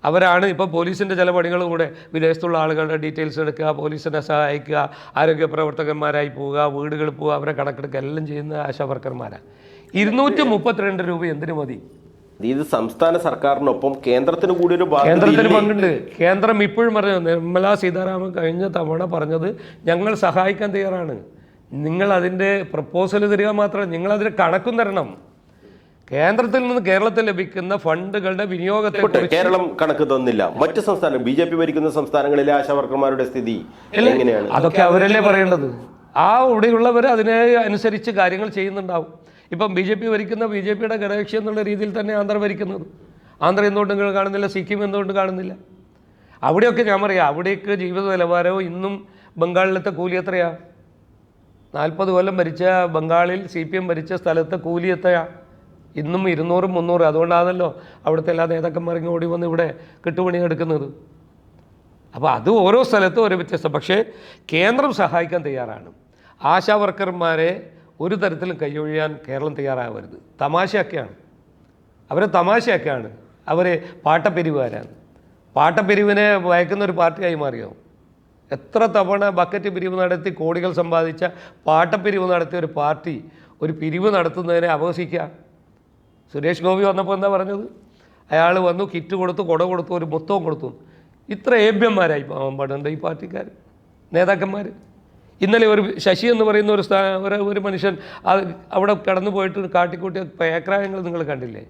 അവരാണ് ഇപ്പോൾ പോലീസിൻ്റെ ചില പണികളും കൂടെ, വിദേശത്തുള്ള ആളുകളുടെ ഡീറ്റെയിൽസ് എടുക്കുക, പോലീസിനെ സഹായിക്കുക, ആരോഗ്യ പ്രവർത്തകന്മാരായി പോവുക, വീടുകളിൽ പോവുക, അവരെ കണക്കെടുക്കുക, എല്ലാം ചെയ്യുന്ന ആശാ വർക്കർമാരാണ്. 232 രൂപ എന്തിനു മതി? ഇത് സംസ്ഥാന സർക്കാരിനൊപ്പം കേന്ദ്രത്തിന് കൂടി ഒരു കേന്ദ്രത്തിന് പങ്കുണ്ട്. കേന്ദ്രം ഇപ്പോഴും പറഞ്ഞു, നിർമ്മലാ സീതാരാമൻ കഴിഞ്ഞ തവണ പറഞ്ഞത് ഞങ്ങൾ സഹായിക്കാൻ തയ്യാറാണ്. നിങ്ങൾ അതിൻ്റെ പ്രപ്പോസൽ തരിക മാത്രമല്ല, നിങ്ങളതിന് കണക്കും തരണം. കേന്ദ്രത്തിൽ നിന്ന് കേരളത്തിൽ ലഭിക്കുന്ന ഫണ്ടുകളുടെ വിനിയോഗത്തെ കേരളം കണക്ക് തന്നില്ല. മറ്റ് സംസ്ഥാനം, BJP ഭരിക്കുന്ന സംസ്ഥാനങ്ങളിലെ ആശാ വർക്കർമാരുടെ സ്ഥിതി എങ്ങനെയാണ്? അതൊക്കെ അവരല്ലേ പറയേണ്ടത്. ഇവിടെയുള്ളവർ അതിനെ അനുസരിച്ച് കാര്യങ്ങൾ ചെയ്യുന്നുണ്ടാവും. ഇപ്പം BJP ഭരിക്കുന്ന BJPയുടെ ഘടകകക്ഷി എന്നുള്ള രീതിയിൽ തന്നെ ആന്ധ്ര ഭരിക്കുന്നത്. ആന്ധ്ര എന്തുകൊണ്ട് നിങ്ങൾ കാണുന്നില്ല? സിക്കിം എന്തുകൊണ്ട് കാണുന്നില്ല? അവിടെയൊക്കെ ഞാൻ പറയാം, അവിടേക്ക് ജീവിത നിലവാരവും ഇന്നും ബംഗാളിലത്തെ കൂലി എത്രയാ? 40 കൊല്ലം ഭരിച്ച ബംഗാളിൽ CPM ഭരിച്ച സ്ഥലത്തെ കൂലി എത്രയാ? ഇന്നും 200, 300. അതുകൊണ്ടാണല്ലോ അവിടുത്തെ എല്ലാ നേതാക്കന്മാരും ഓടി വന്ന് ഇവിടെ കെട്ടുപണി എടുക്കുന്നത്. അപ്പോൾ അത് ഓരോ സ്ഥലത്തും ഓരോ വ്യത്യസ്തം. പക്ഷേ കേന്ദ്രം സഹായിക്കാൻ തയ്യാറാണ്. ആശാ വർക്കർമാരെ ഒരു തരത്തിലും കൈയൊഴിയാൻ കേരളം തയ്യാറാവരുത്. തമാശയൊക്കെയാണ്, അവരെ തമാശയൊക്കെയാണ്, അവർ പാട്ടപ്പിരിവുകാരാണ്. പാട്ടപ്പിരിവിനെ ഭയക്കുന്ന ഒരു പാർട്ടിയായി മാറിയോ? എത്ര തവണ ബക്കറ്റ് പിരിവ് നടത്തി കോടികൾ സമ്പാദിച്ച പാട്ടപ്പിരിവ് നടത്തിയ ഒരു പാർട്ടി ഒരു പിരിവ് നടത്തുന്നതിനെ അപഹസിക്കുക. സുരേഷ് ഗോപി വന്നപ്പോൾ എന്താ പറഞ്ഞത്? അയാൾ വന്നു, കിറ്റ് കൊടുത്തു, കുട കൊടുത്തു, ഒരു മൊത്തവും കൊടുത്തു. ഇത്ര ഏഭ്യന്മാരായി പാടുന്നുണ്ട് ഈ പാർട്ടിക്കാർ, നേതാക്കന്മാർ. ഇന്നലെ ഒരു ശശി എന്ന് പറയുന്ന ഒരു മനുഷ്യൻ അവിടെ കടന്നു പോയിട്ട് കാട്ടിക്കൂട്ടിയ പേക്രായങ്ങൾ നിങ്ങൾ കണ്ടില്ലേ?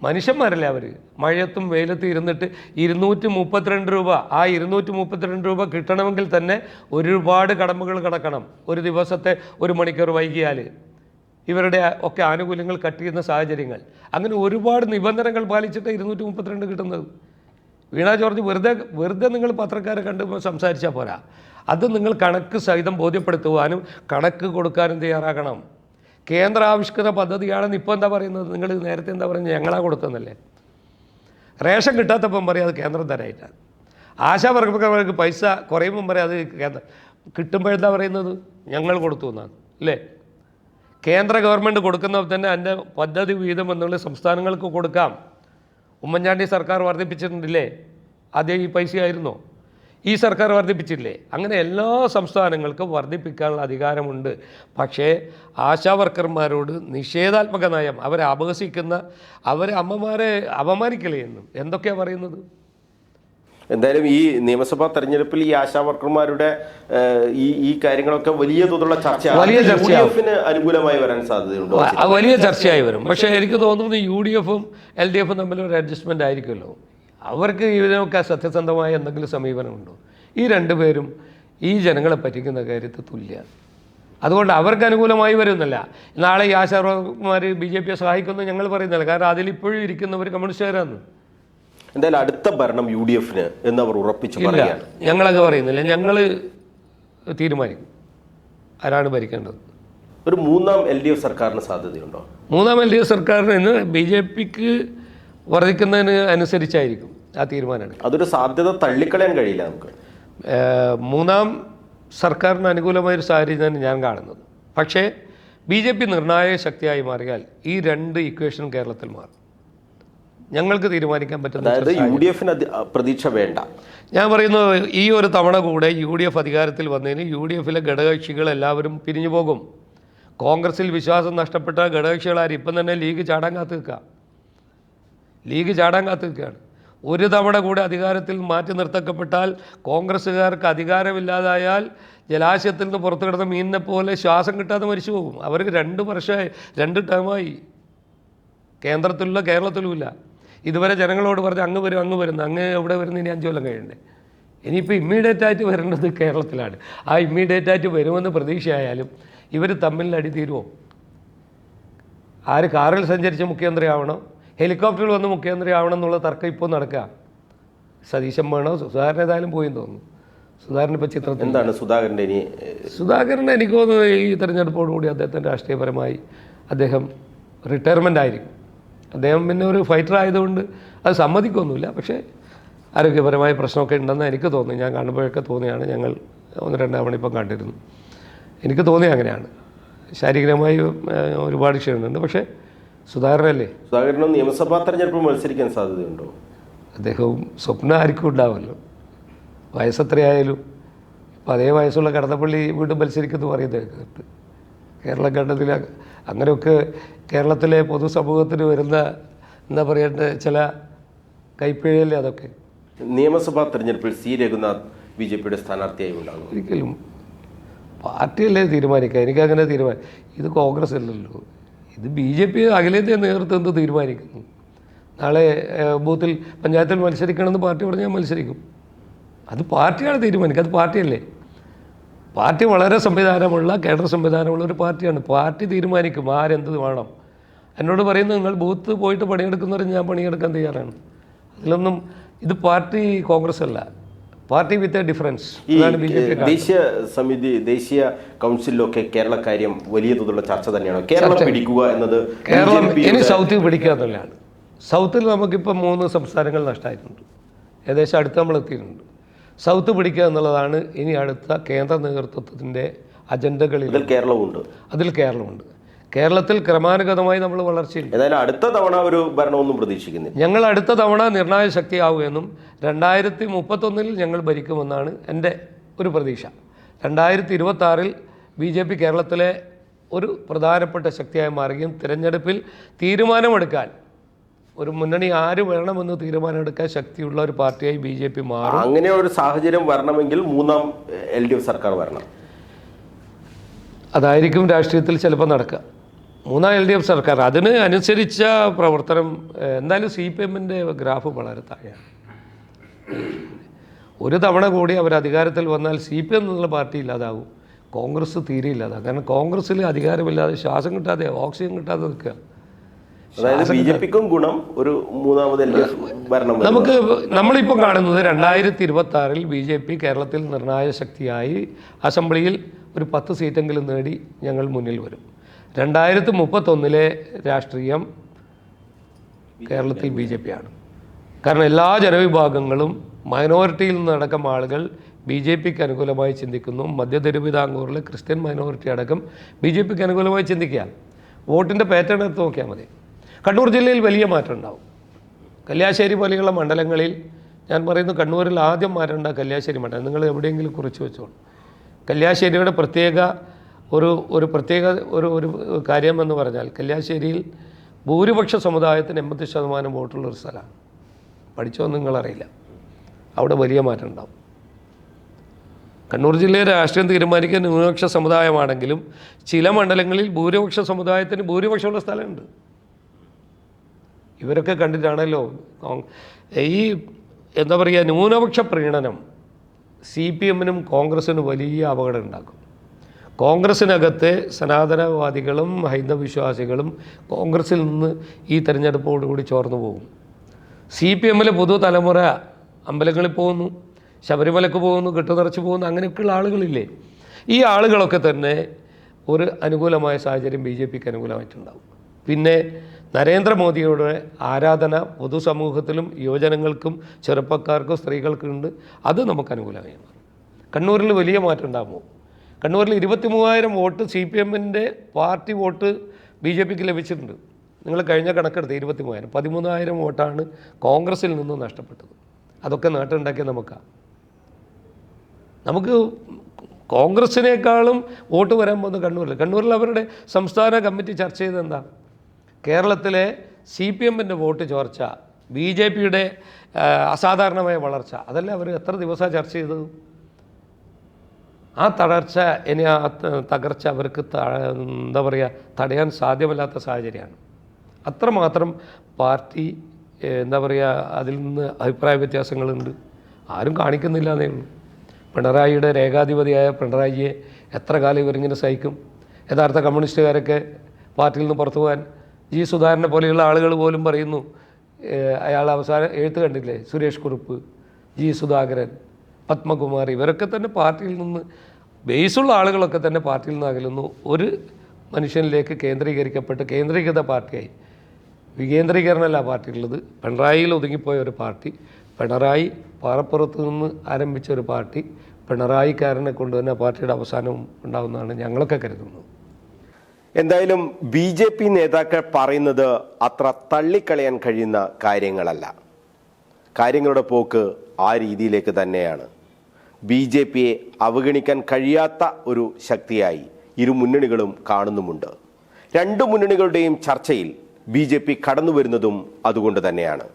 മനുഷ്യന്മാരല്ലേ അവർ? മഴയത്തും വെയിലത്തും ഇരുന്നിട്ട് 232 രൂപ, ആ 232 രൂപ കിട്ടണമെങ്കിൽ തന്നെ ഒരുപാട് കടമ്പകൾ കടക്കണം. ഒരു ദിവസത്തെ 1 മണിക്കൂർ വൈകിയാൽ ഇവരുടെ ഒക്കെ ആനുകൂല്യങ്ങൾ കട്ട് ചെയ്യുന്ന സാഹചര്യങ്ങൾ, അങ്ങനെ ഒരുപാട് നിബന്ധനകൾ പാലിച്ചിട്ട് 232 കിട്ടുന്നത്. വീണ ജോർജ് വെറുതെ നിങ്ങൾ പത്രക്കാരെ കണ്ട് സംസാരിച്ചാൽ പോരാ, അത് നിങ്ങൾ കണക്ക് സഹിതം ബോധ്യപ്പെടുത്തുവാനും കണക്ക് കൊടുക്കാനും തയ്യാറാകണം. കേന്ദ്ര ആവിഷ്കൃത പദ്ധതിയാണെന്ന് ഇപ്പോൾ എന്താ പറയുന്നത്? നിങ്ങൾ നേരത്തെ എന്താ പറയുന്നത്? ഞങ്ങളാ കൊടുത്തതെന്നല്ലേ. റേഷൻ കിട്ടാത്തപ്പം പറയും അത് കേന്ദ്രം തരായിട്ടാണ്. ആശാ വർക്കർക്ക് പൈസ കുറയുമ്പം പറയും അത് കേന്ദ്രം, കിട്ടുമ്പോഴെന്താ പറയുന്നത്? ഞങ്ങൾ കൊടുത്തു എന്നാണ് അല്ലേ? കേന്ദ്ര ഗവൺമെൻറ് കൊടുക്കുന്നപ്പോൾ തന്നെ അതിൻ്റെ പദ്ധതി വീതം എന്നുള്ള സംസ്ഥാനങ്ങൾക്ക് കൊടുക്കാം. ഉമ്മൻചാണ്ടി സർക്കാർ വർദ്ധിപ്പിച്ചിട്ടുണ്ടില്ലേ? അതേ ഈ പൈസയായിരുന്നോ? ഈ സർക്കാർ വർദ്ധിപ്പിച്ചില്ലേ? അങ്ങനെ എല്ലാ സംസ്ഥാനങ്ങൾക്കും വർദ്ധിപ്പിക്കാനുള്ള അധികാരമുണ്ട്. പക്ഷേ ആശാ വർക്കർമാരോട് നിഷേധാത്മക നയം, അവരെ അപഹസിക്കുന്ന, അവരെ അമ്മമാരെ അപമാനിക്കലെന്നും എന്തൊക്കെയാണ് പറയുന്നത്? എന്തായാലും ഈ നിയമസഭാ തെരഞ്ഞെടുപ്പിൽ ഈ ആശാ വർക്കർമാരുടെ ഈ കാര്യങ്ങളൊക്കെ വലിയ തോതിലുള്ള ചർച്ചയാണ്. അനുകൂലമായി വരാൻ സാധ്യതയുണ്ടോ? വലിയ ചർച്ചയായി വരും. പക്ഷേ എനിക്ക് തോന്നുന്നു UDF-ഉം LDF-ഉം തമ്മിലൊരു അഡ്ജസ്റ്റ്മെൻ്റ് ആയിരിക്കുമല്ലോ. അവർക്ക് ഇതിനൊക്കെ സത്യസന്ധമായ എന്തെങ്കിലും സമീപനമുണ്ടോ? ഈ രണ്ടുപേരും ഈ ജനങ്ങളെ പറ്റിക്കുന്ന കാര്യത്തിൽ തുല്യമാണ്. അതുകൊണ്ട് അവർക്ക് അനുകൂലമായി വരുന്നില്ല. നാളെ ഈ ആശാവർക്കർമാർ BJP-യെ സഹായിക്കുമെന്ന് ഞങ്ങൾ പറയുന്നില്ല. കാരണം അതിലിപ്പോഴും ഇരിക്കുന്നവർ കമ്മ്യൂണിസ്റ്റുകാരാണ്. എന്തായാലും അടുത്ത ഭരണം UDF-ന് എന്ന് അവർ ഉറപ്പിച്ചു പറയുകയാണ്. ഞങ്ങളൊക്കെ പറയുന്നില്ല, ഞങ്ങൾ തീരുമാനിക്കും ആരാണ് ഭരിക്കേണ്ടത്. ഒരു 3ാം LDF സർക്കാരിന് സാധ്യതയുണ്ടോ? 3ാം LDF സർക്കാരിന് ഇന്ന് BJP-ക്ക് വർദ്ധിക്കുന്നതിന് അനുസരിച്ചായിരിക്കും ആ തീരുമാനമാണ്. അതൊരു സാധ്യത തള്ളിക്കളയാൻ കഴിയില്ല നമുക്ക്. 3ാം സർക്കാരിന് അനുകൂലമായൊരു സാഹചര്യം ഞാൻ കാണുന്നത്. പക്ഷേ BJP നിർണായക ശക്തിയായി മാറിയാൽ ഈ 2 ഇക്വേഷൻ കേരളത്തിൽ മാറും. ഞങ്ങൾക്ക് തീരുമാനിക്കാൻ പറ്റുന്ന, UDF-ന് പ്രതീക്ഷ വേണ്ട. ഞാൻ പറയുന്നത് ഈ ഒരു തവണ കൂടെ UDF അധികാരത്തിൽ വന്നതിന് UDF-ലെ ഘടകകക്ഷികൾ എല്ലാവരും പിരിഞ്ഞു പോകും. കോൺഗ്രസിൽ വിശ്വാസം നഷ്ടപ്പെട്ട ഘടകകക്ഷികളാരും ഇപ്പം തന്നെ ലീഗ് ചാടാൻ കാത്തുനിൽക്കുകയാണ്. ഒരു തവണ കൂടെ അധികാരത്തിൽ മാറ്റി നിർത്തപ്പെട്ടാൽ, കോൺഗ്രസ്സുകാർക്ക് അധികാരമില്ലാതായാൽ ജലാശയത്തിൽ നിന്ന് പുറത്തു കിടന്ന മീനിനെ പോലെ ശ്വാസം കിട്ടാതെ മരിച്ചു പോകും. അവർക്ക് 2 വർഷമായി, 2 ടേമായി. കേരളത്തിലുമില്ല. ഇതുവരെ ജനങ്ങളോട് പറഞ്ഞ് അങ്ങ് വരുന്നു, അങ്ങ് എവിടെ വരുന്ന ഇനി 5 കൊല്ലം കഴിയണ്ടേ? ഇനിയിപ്പോൾ ഇമ്മീഡിയറ്റായിട്ട് വരേണ്ടത് കേരളത്തിലാണ്. ആ ഇമ്മീഡിയറ്റായിട്ട് വരുമെന്ന് പ്രതീക്ഷയായാലും ഇവർ തമ്മിൽ അടി തീരുമോ? ആര് കാറിൽ സഞ്ചരിച്ച് മുഖ്യമന്ത്രി ആവണം, ഹെലികോപ്റ്ററിൽ വന്ന് മുഖ്യമന്ത്രി ആവണം എന്നുള്ള തർക്കം ഇപ്പോൾ നടക്കുക. സതീശൻ വേണോ? സുധാകരൻ ഏതായാലും പോയെന്ന് തോന്നുന്നു. സുധാകരൻ ഇപ്പോൾ ചിത്രത്തിൽ എന്താണ് സുധാകരൻ എനിക്ക് തോന്നുന്നത് ഈ തെരഞ്ഞെടുപ്പോടുകൂടി അദ്ദേഹത്തിൻ്റെ രാഷ്ട്രീയപരമായി അദ്ദേഹം റിട്ടയർമെൻ്റ് ആയിരിക്കും. അദ്ദേഹം പിന്നെ ഒരു ഫൈറ്റർ ആയതുകൊണ്ട് അത് സമ്മതിക്കൊന്നുമില്ല. പക്ഷേ ആരോഗ്യപരമായ പ്രശ്നമൊക്കെ ഉണ്ടെന്ന് എനിക്ക് തോന്നി. ഞാൻ കാണുമ്പോഴൊക്കെ തോന്നിയാണ്. ഞങ്ങൾ 1-2 തവണ ഇപ്പം കണ്ടിരുന്നു. എനിക്ക് തോന്നി അങ്ങനെയാണ്. ശാരീരികമായി ഒരുപാട് ക്ഷീണമുണ്ട്. പക്ഷേ സുധാകരനും നിയമസഭാ തെരഞ്ഞെടുപ്പ് മത്സരിക്കാൻ സാധ്യതയുണ്ടോ? അദ്ദേഹവും സ്വപ്നം ആർക്കും ഉണ്ടാവുമല്ലോ. വയസ്സെത്രയായാലും ഇപ്പം അതേ വയസ്സുള്ള കടന്നപ്പള്ളി വീണ്ടും മത്സരിക്കുമെന്ന് പറയുന്നത് കേട്ട് കേരള ഘട്ടത്തിൽ അങ്ങനെയൊക്കെ കേരളത്തിലെ പൊതുസമൂഹത്തിന് വരുന്ന എന്താ പറയേണ്ട ചില കൈപ്പിഴയല്ലേ അതൊക്കെ. നിയമസഭാ തെരഞ്ഞെടുപ്പിൽ രഘുനാഥ് BJP-യുടെ സ്ഥാനാർത്ഥിയായി ഉണ്ടാകും? ഒരിക്കലും പാർട്ടിയല്ലേ തീരുമാനിക്കുക. എനിക്കങ്ങനെ ഇത് കോൺഗ്രസ് അല്ലല്ലോ, ഇത് BJP അഖിലേന്ത്യാ നേതൃത്വം എന്ത് തീരുമാനിക്കുന്നു. നാളെ ബൂത്തിൽ പഞ്ചായത്തിൽ മത്സരിക്കണമെന്ന് പാർട്ടി പറഞ്ഞാൽ മത്സരിക്കും. അത് പാർട്ടിയാണ് തീരുമാനിക്കുക. അത് പാർട്ടിയല്ലേ. പാർട്ടി വളരെ സംവിധാനമുള്ള, കേഡർ സംവിധാനമുള്ള ഒരു പാർട്ടിയാണ്. പാർട്ടി തീരുമാനിക്കും ആരെന്ത് വേണം. എന്നോട് പറയുന്നത് നിങ്ങൾ ബൂത്ത് പോയിട്ട് പണിയെടുക്കുന്നവരെ ഞാൻ പണിയെടുക്കാൻ തയ്യാറാണ്. അതിലൊന്നും ഇത് പാർട്ടി കോൺഗ്രസ് അല്ല, പാർട്ടി വിത്ത് എ ഡിഫറൻസ്. ഈ ദേശീയ സമിതി, ദേശീയ കൗൺസിലൊക്കെ കേരള കാര്യം വലിയ തോതിലുള്ള ചർച്ച തന്നെയാണ്. കേരളം പിടിക്കുക എന്നത്, കേരളം ഇനി സൗത്ത് പിടിക്കുക എന്നുള്ളതാണ്. സൗത്തിൽ നമുക്കിപ്പോൾ 3 സംസ്ഥാനങ്ങൾ നഷ്ടമായിട്ടുണ്ട്. ഏകദേശം അടുത്ത് നമ്മൾ എത്തിയിട്ടുണ്ട്. സൗത്ത് പിടിക്കുക എന്നുള്ളതാണ് ഇനി അടുത്ത കേന്ദ്ര നേതൃത്വത്തിൻ്റെ അജണ്ടകളിൽ. അതിൽ കേരളമുണ്ട്. കേരളത്തിൽ ക്രമാനുഗതമായി നമ്മൾ വളർച്ചയുണ്ട്. ഏതായാലും അടുത്ത തവണ ഒരു ഭരണമൊന്നും പ്രതീക്ഷിക്കുന്നില്ല. ഞങ്ങൾ അടുത്ത തവണ നിർണായക ശക്തിയാവുമെന്നും 2031 ഞങ്ങൾ ഭരിക്കുമെന്നാണ് എൻ്റെ ഒരു പ്രതീക്ഷ. 2026 BJP കേരളത്തിലെ ഒരു പ്രധാനപ്പെട്ട ശക്തിയായി മാറുകയും തിരഞ്ഞെടുപ്പിൽ തീരുമാനമെടുക്കാൻ, ഒരു മുന്നണി ആര് വേണമെന്ന് തീരുമാനമെടുക്കാൻ ശക്തിയുള്ള ഒരു പാർട്ടിയായി BJP മാറും. അങ്ങനെ ഒരു സാഹചര്യം വരണമെങ്കിൽ 3ാം LDF സർക്കാർ വരണം. അതായിരിക്കും രാഷ്ട്രീയത്തിൽ ചിലപ്പോൾ നടക്കുക. 3ാം LDF സർക്കാർ. അതിന് അനുസരിച്ച പ്രവർത്തനം എന്തായാലും CPMൻ്റെ ഗ്രാഫ് വളരെ താഴെയാണ്. ഒരു തവണ കൂടി അവർ അധികാരത്തിൽ വന്നാൽ CPM എന്നുള്ള പാർട്ടി ഇല്ലാതാവും, കോൺഗ്രസ് തീരെ ഇല്ലാതാവും. കാരണം കോൺഗ്രസ്സിൽ അധികാരമില്ലാതെ, ശ്വാസം കിട്ടാതെ, ഓക്സിജൻ കിട്ടാതെ നിൽക്കുക. അതായത് BJPക്കും ഗുണം ഒരു 3ാമത് LDF ഭരണം. നമുക്ക് നമ്മളിപ്പോൾ കാണുന്നത് 2026 BJP കേരളത്തിൽ നിർണായക ശക്തിയായി അസംബ്ലിയിൽ ഒരു 10 സീറ്റെങ്കിലും നേടി ഞങ്ങൾ മുന്നിൽ വരും. 2031 രാഷ്ട്രീയം കേരളത്തിൽ BJP ആണ്. കാരണം എല്ലാ ജനവിഭാഗങ്ങളും, മൈനോറിറ്റിയിൽ നിന്നടക്കം ആളുകൾ BJPക്ക് അനുകൂലമായി ചിന്തിക്കുന്നു. മധ്യ തിരുവിതാംകൂറിലെ ക്രിസ്ത്യൻ മൈനോറിറ്റി അടക്കം BJPക്ക് അനുകൂലമായി ചിന്തിക്കുക. വോട്ടിൻ്റെ പാറ്റേൺ എടുത്ത് നോക്കിയാൽ മതി. കണ്ണൂർ ജില്ലയിൽ വലിയ മാറ്റം ഉണ്ടാവും. കല്യാശ്ശേരി പോലെയുള്ള മണ്ഡലങ്ങളിൽ, ഞാൻ പറയുന്നു കണ്ണൂരിൽ ആദ്യം മാറ്റേണ്ട കല്യാശ്ശേരി മണ്ഡലം. നിങ്ങൾ എവിടെയെങ്കിലും കുറിച്ച് വെച്ചോളൂ. കല്യാശ്ശേരിയുടെ ഒരു പ്രത്യേക കാര്യം എന്ന് പറഞ്ഞാൽ, കല്യാശ്ശേരിയിൽ ഭൂരിപക്ഷ സമുദായത്തിന് 80% വോട്ടുള്ളൊരു സ്ഥലമാണ്. പഠിച്ചോ നിങ്ങളറിയില്ല. അവിടെ വലിയ മാറ്റം ഉണ്ടാവും. കണ്ണൂർ ജില്ലയിലെ രാഷ്ട്രീയം തീരുമാനിക്കുന്ന ന്യൂനപക്ഷ സമുദായമാണെങ്കിലും ചില മണ്ഡലങ്ങളിൽ ഭൂരിപക്ഷ സമുദായത്തിന് ഭൂരിപക്ഷമുള്ള സ്ഥലമുണ്ട്. ഇവരൊക്കെ കണ്ടിട്ടാണല്ലോ ഈ എന്താ പറയുക, ന്യൂനപക്ഷ പ്രീണനം CPMനും കോൺഗ്രസ്സിനും വലിയ അപകടം ഉണ്ടാക്കും. കോൺഗ്രസ്സിനകത്തെ സനാതനവാദികളും ഹൈന്ദവ വിശ്വാസികളും കോൺഗ്രസ്സിൽ നിന്ന് ഈ തെരഞ്ഞെടുപ്പോടുകൂടി ചോർന്നു പോകും. CPMലെ പുതുതലമുറ അമ്പലങ്ങളിൽ പോകുന്നു, ശബരിമലക്ക് പോകുന്നു, കെട്ടുനിറച്ച് പോകുന്നു, അങ്ങനെയൊക്കെയുള്ള ആളുകളില്ലേ. ഈ ആളുകളൊക്കെ തന്നെ ഒരു അനുകൂലമായ സാഹചര്യം BJPക്ക് അനുകൂലമായിട്ടുണ്ടാകും. പിന്നെ നരേന്ദ്രമോദിയുടെ ആരാധന പൊതുസമൂഹത്തിലും യുവജനങ്ങൾക്കും ചെറുപ്പക്കാർക്കും സ്ത്രീകൾക്കും ഉണ്ട്. അത് നമുക്ക് അനുകൂലമായി മാറും. കണ്ണൂരിൽ വലിയ മാറ്റം ഉണ്ടാകുമോ? കണ്ണൂരിൽ 23,000 വോട്ട് CPMൻ്റെ പാർട്ടി വോട്ട് BJPക്ക് ലഭിച്ചിട്ടുണ്ട്. നിങ്ങൾ കഴിഞ്ഞ കണക്കെടുത്ത് 23,000, 13,000 വോട്ടാണ് കോൺഗ്രസിൽ നിന്ന് നഷ്ടപ്പെട്ടത്. അതൊക്കെ നേട്ടമുണ്ടാക്കിയ നമുക്ക് കോൺഗ്രസിനേക്കാളും വോട്ട് വരാൻ പോകുന്ന കണ്ണൂരിൽ അവരുടെ സംസ്ഥാന കമ്മിറ്റി ചർച്ച ചെയ്തത് എന്താ? കേരളത്തിലെ CPMൻ്റെ വോട്ട് ചോർച്ച, BJPയുടെ അസാധാരണമായ വളർച്ച, അതല്ല അവർ എത്ര ദിവസമാണ് ചർച്ച ചെയ്തത്. ആ തകർച്ച അവർക്ക് എന്താ പറയുക, തടയാൻ സാധ്യമല്ലാത്ത സാഹചര്യമാണ്. അത്രമാത്രം പാർട്ടി എന്താ പറയുക, അതിൽ നിന്ന് അഭിപ്രായ വ്യത്യാസങ്ങളുണ്ട്. ആരും കാണിക്കുന്നില്ല എന്നേ ഉള്ളൂ. പിണറായിയുടെ രേഖാധിപതിയായ പിണറായിയെ എത്ര കാലം ഇവരിങ്ങനെ സഹിക്കും? യഥാർത്ഥ കമ്മ്യൂണിസ്റ്റുകാരൊക്കെ പാർട്ടിയിൽ നിന്ന് പുറത്തു പോകാൻ, G. സുധാകരനെ പോലെയുള്ള ആളുകൾ പോലും പറയുന്നു. അയാൾ അവസാനം എഴുത്ത് കണ്ടില്ലേ, സുരേഷ് കുറുപ്പ്, G. സുധാകരൻ, പത്മകുമാർ, ഇവരൊക്കെ തന്നെ പാർട്ടിയിൽ നിന്ന്, ബേസുള്ള ആളുകളൊക്കെ തന്നെ പാർട്ടിയിൽ നിന്ന് അകലുന്നു. ഒരു മനുഷ്യനിലേക്ക് കേന്ദ്രീകൃത പാർട്ടിയായി. വികേന്ദ്രീകരണമല്ല പാർട്ടിയുള്ളത്. പിണറായിയിൽ ഒതുങ്ങിപ്പോയ ഒരു പാർട്ടി, പിണറായി പാറപ്പുറത്ത് നിന്ന് ആരംഭിച്ച ഒരു പാർട്ടി, പിണറായിക്കാരനെ കൊണ്ട് തന്നെ പാർട്ടിയുടെ അവസാനം ഉണ്ടാകുന്നതാണ് ഞങ്ങളൊക്കെ കരുതുന്നത്. എന്തായാലും BJP നേതാക്കൾ പറയുന്നത് അത്ര തള്ളിക്കളയാൻ കഴിയുന്ന കാര്യങ്ങളല്ല. കാര്യങ്ങളുടെ പോക്ക് ആ രീതിയിലേക്ക് തന്നെയാണ്. BJPയെ അവഗണിക്കാൻ കഴിയാത്ത ഒരു ശക്തിയായി ഇരു മുന്നണികളും കാണുന്നുമുണ്ട്. 2 മുന്നണികളുടെയും ചർച്ചയിൽ BJP കടന്നു വരുന്നതും അതുകൊണ്ട് തന്നെയാണ്.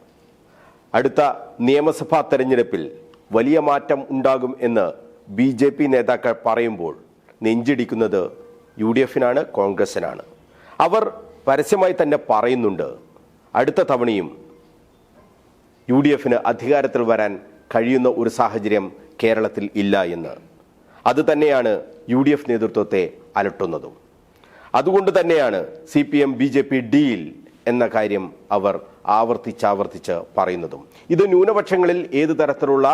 അടുത്ത നിയമസഭാ തെരഞ്ഞെടുപ്പിൽ വലിയ മാറ്റം ഉണ്ടാകും എന്ന് BJP നേതാക്കൾ പറയുമ്പോൾ നെഞ്ചിടിക്കുന്നത് UDFനാണ്, കോൺഗ്രസിനാണ്. അവർ പരസ്യമായി തന്നെ പറയുന്നുണ്ട് അടുത്ത തവണയും UDFന് അധികാരത്തിൽ വരാൻ കഴിയുന്ന ഒരു സാഹചര്യം കേരളത്തിൽ ഇല്ല എന്ന്. അതുതന്നെയാണ് UDF നേതൃത്വത്തെ അലട്ടുന്നതും. അതുകൊണ്ട് തന്നെയാണ് CPM BJP ഡീൽ എന്ന കാര്യം അവർ ആവർത്തിച്ച് പറയുന്നതും. ഇത് ന്യൂനപക്ഷങ്ങളിൽ ഏത് തരത്തിലുള്ള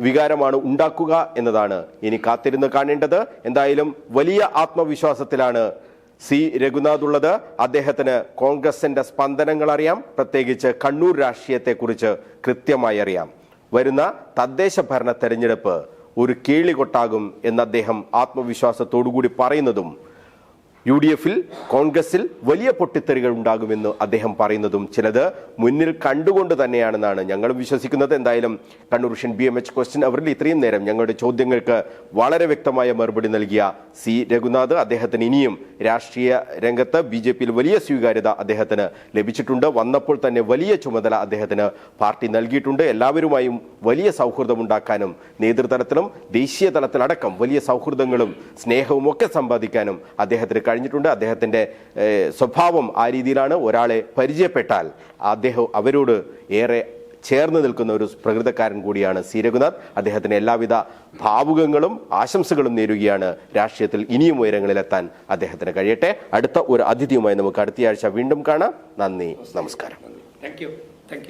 വികാരമാണ് ഉണ്ടാക്കുക എന്നതാണ് ഇനി കാത്തിരുന്ന് കാണേണ്ടത്. എന്തായാലും വലിയ ആത്മവിശ്വാസത്തിലാണ് സി രഘുനാഥ് ഉള്ളത്. അദ്ദേഹത്തിന് കോൺഗ്രസിന്റെ സ്പന്ദനങ്ങൾ അറിയാം, പ്രത്യേകിച്ച് കണ്ണൂർ രാഷ്ട്രീയത്തെക്കുറിച്ച് കൃത്യമായി അറിയാം. വരുന്ന തദ്ദേശ ഭരണ തെരഞ്ഞെടുപ്പ് ഒരു കേളികൊട്ടാകും എന്ന് അദ്ദേഹം ആത്മവിശ്വാസത്തോടുകൂടി പറയുന്നതും UDF-ൽ കോൺഗ്രസിൽ വലിയ പൊട്ടിത്തെറികൾ ഉണ്ടാകുമെന്ന് അദ്ദേഹം പറയുന്നതും ചിലത് മുന്നിൽ കണ്ടുകൊണ്ട് തന്നെയാണെന്നാണ് ഞങ്ങൾ വിശ്വസിക്കുന്നത്. എന്തായാലും കണ്ണൂർ വിഷൻ BMH ക്വസ്റ്റ്യൻ അവറിൽ ഇത്രയും നേരം ഞങ്ങളുടെ ചോദ്യങ്ങൾക്ക് വളരെ വ്യക്തമായ മറുപടി നൽകിയ സി രഘുനാഥ്, അദ്ദേഹത്തിന് ഇനിയും രാഷ്ട്രീയ രംഗത്ത് BJP-യിൽ വലിയ സ്വീകാര്യത അദ്ദേഹത്തിന് ലഭിച്ചിട്ടുണ്ട്. വന്നപ്പോൾ തന്നെ വലിയ ചുമതല അദ്ദേഹത്തിന് പാർട്ടി നൽകിയിട്ടുണ്ട്. എല്ലാവരുമായും വലിയ സൗഹൃദമുണ്ടാക്കാനും നേതൃതലത്തിലും ദേശീയ തലത്തിലടക്കം വലിയ സൗഹൃദങ്ങളും സ്നേഹവും ഒക്കെ സമ്പാദിക്കാനും അദ്ദേഹത്തിന് കഴിഞ്ഞിട്ടുണ്ട്. അദ്ദേഹത്തിന്റെ സ്വഭാവം ആ രീതിയിലാണ്. ഒരാളെ പരിചയപ്പെട്ടാൽ അവരോട് ഏറെ ചേർന്ന് നിൽക്കുന്ന ഒരു പ്രകൃതക്കാരൻ കൂടിയാണ് സി രഘുനാഥ്. അദ്ദേഹത്തിന് എല്ലാവിധ ഭാവുകങ്ങളും ആശംസകളും നേരുകയാണ്. രാഷ്ട്രീയത്തിൽ ഇനിയും ഉയരങ്ങളിലെത്താൻ അദ്ദേഹത്തിന് കഴിയട്ടെ. അടുത്ത ഒരു അതിഥിയുമായി നമുക്ക് അടുത്തയാഴ്ച വീണ്ടും കാണാം. നന്ദി, നമസ്കാരം. Thank you.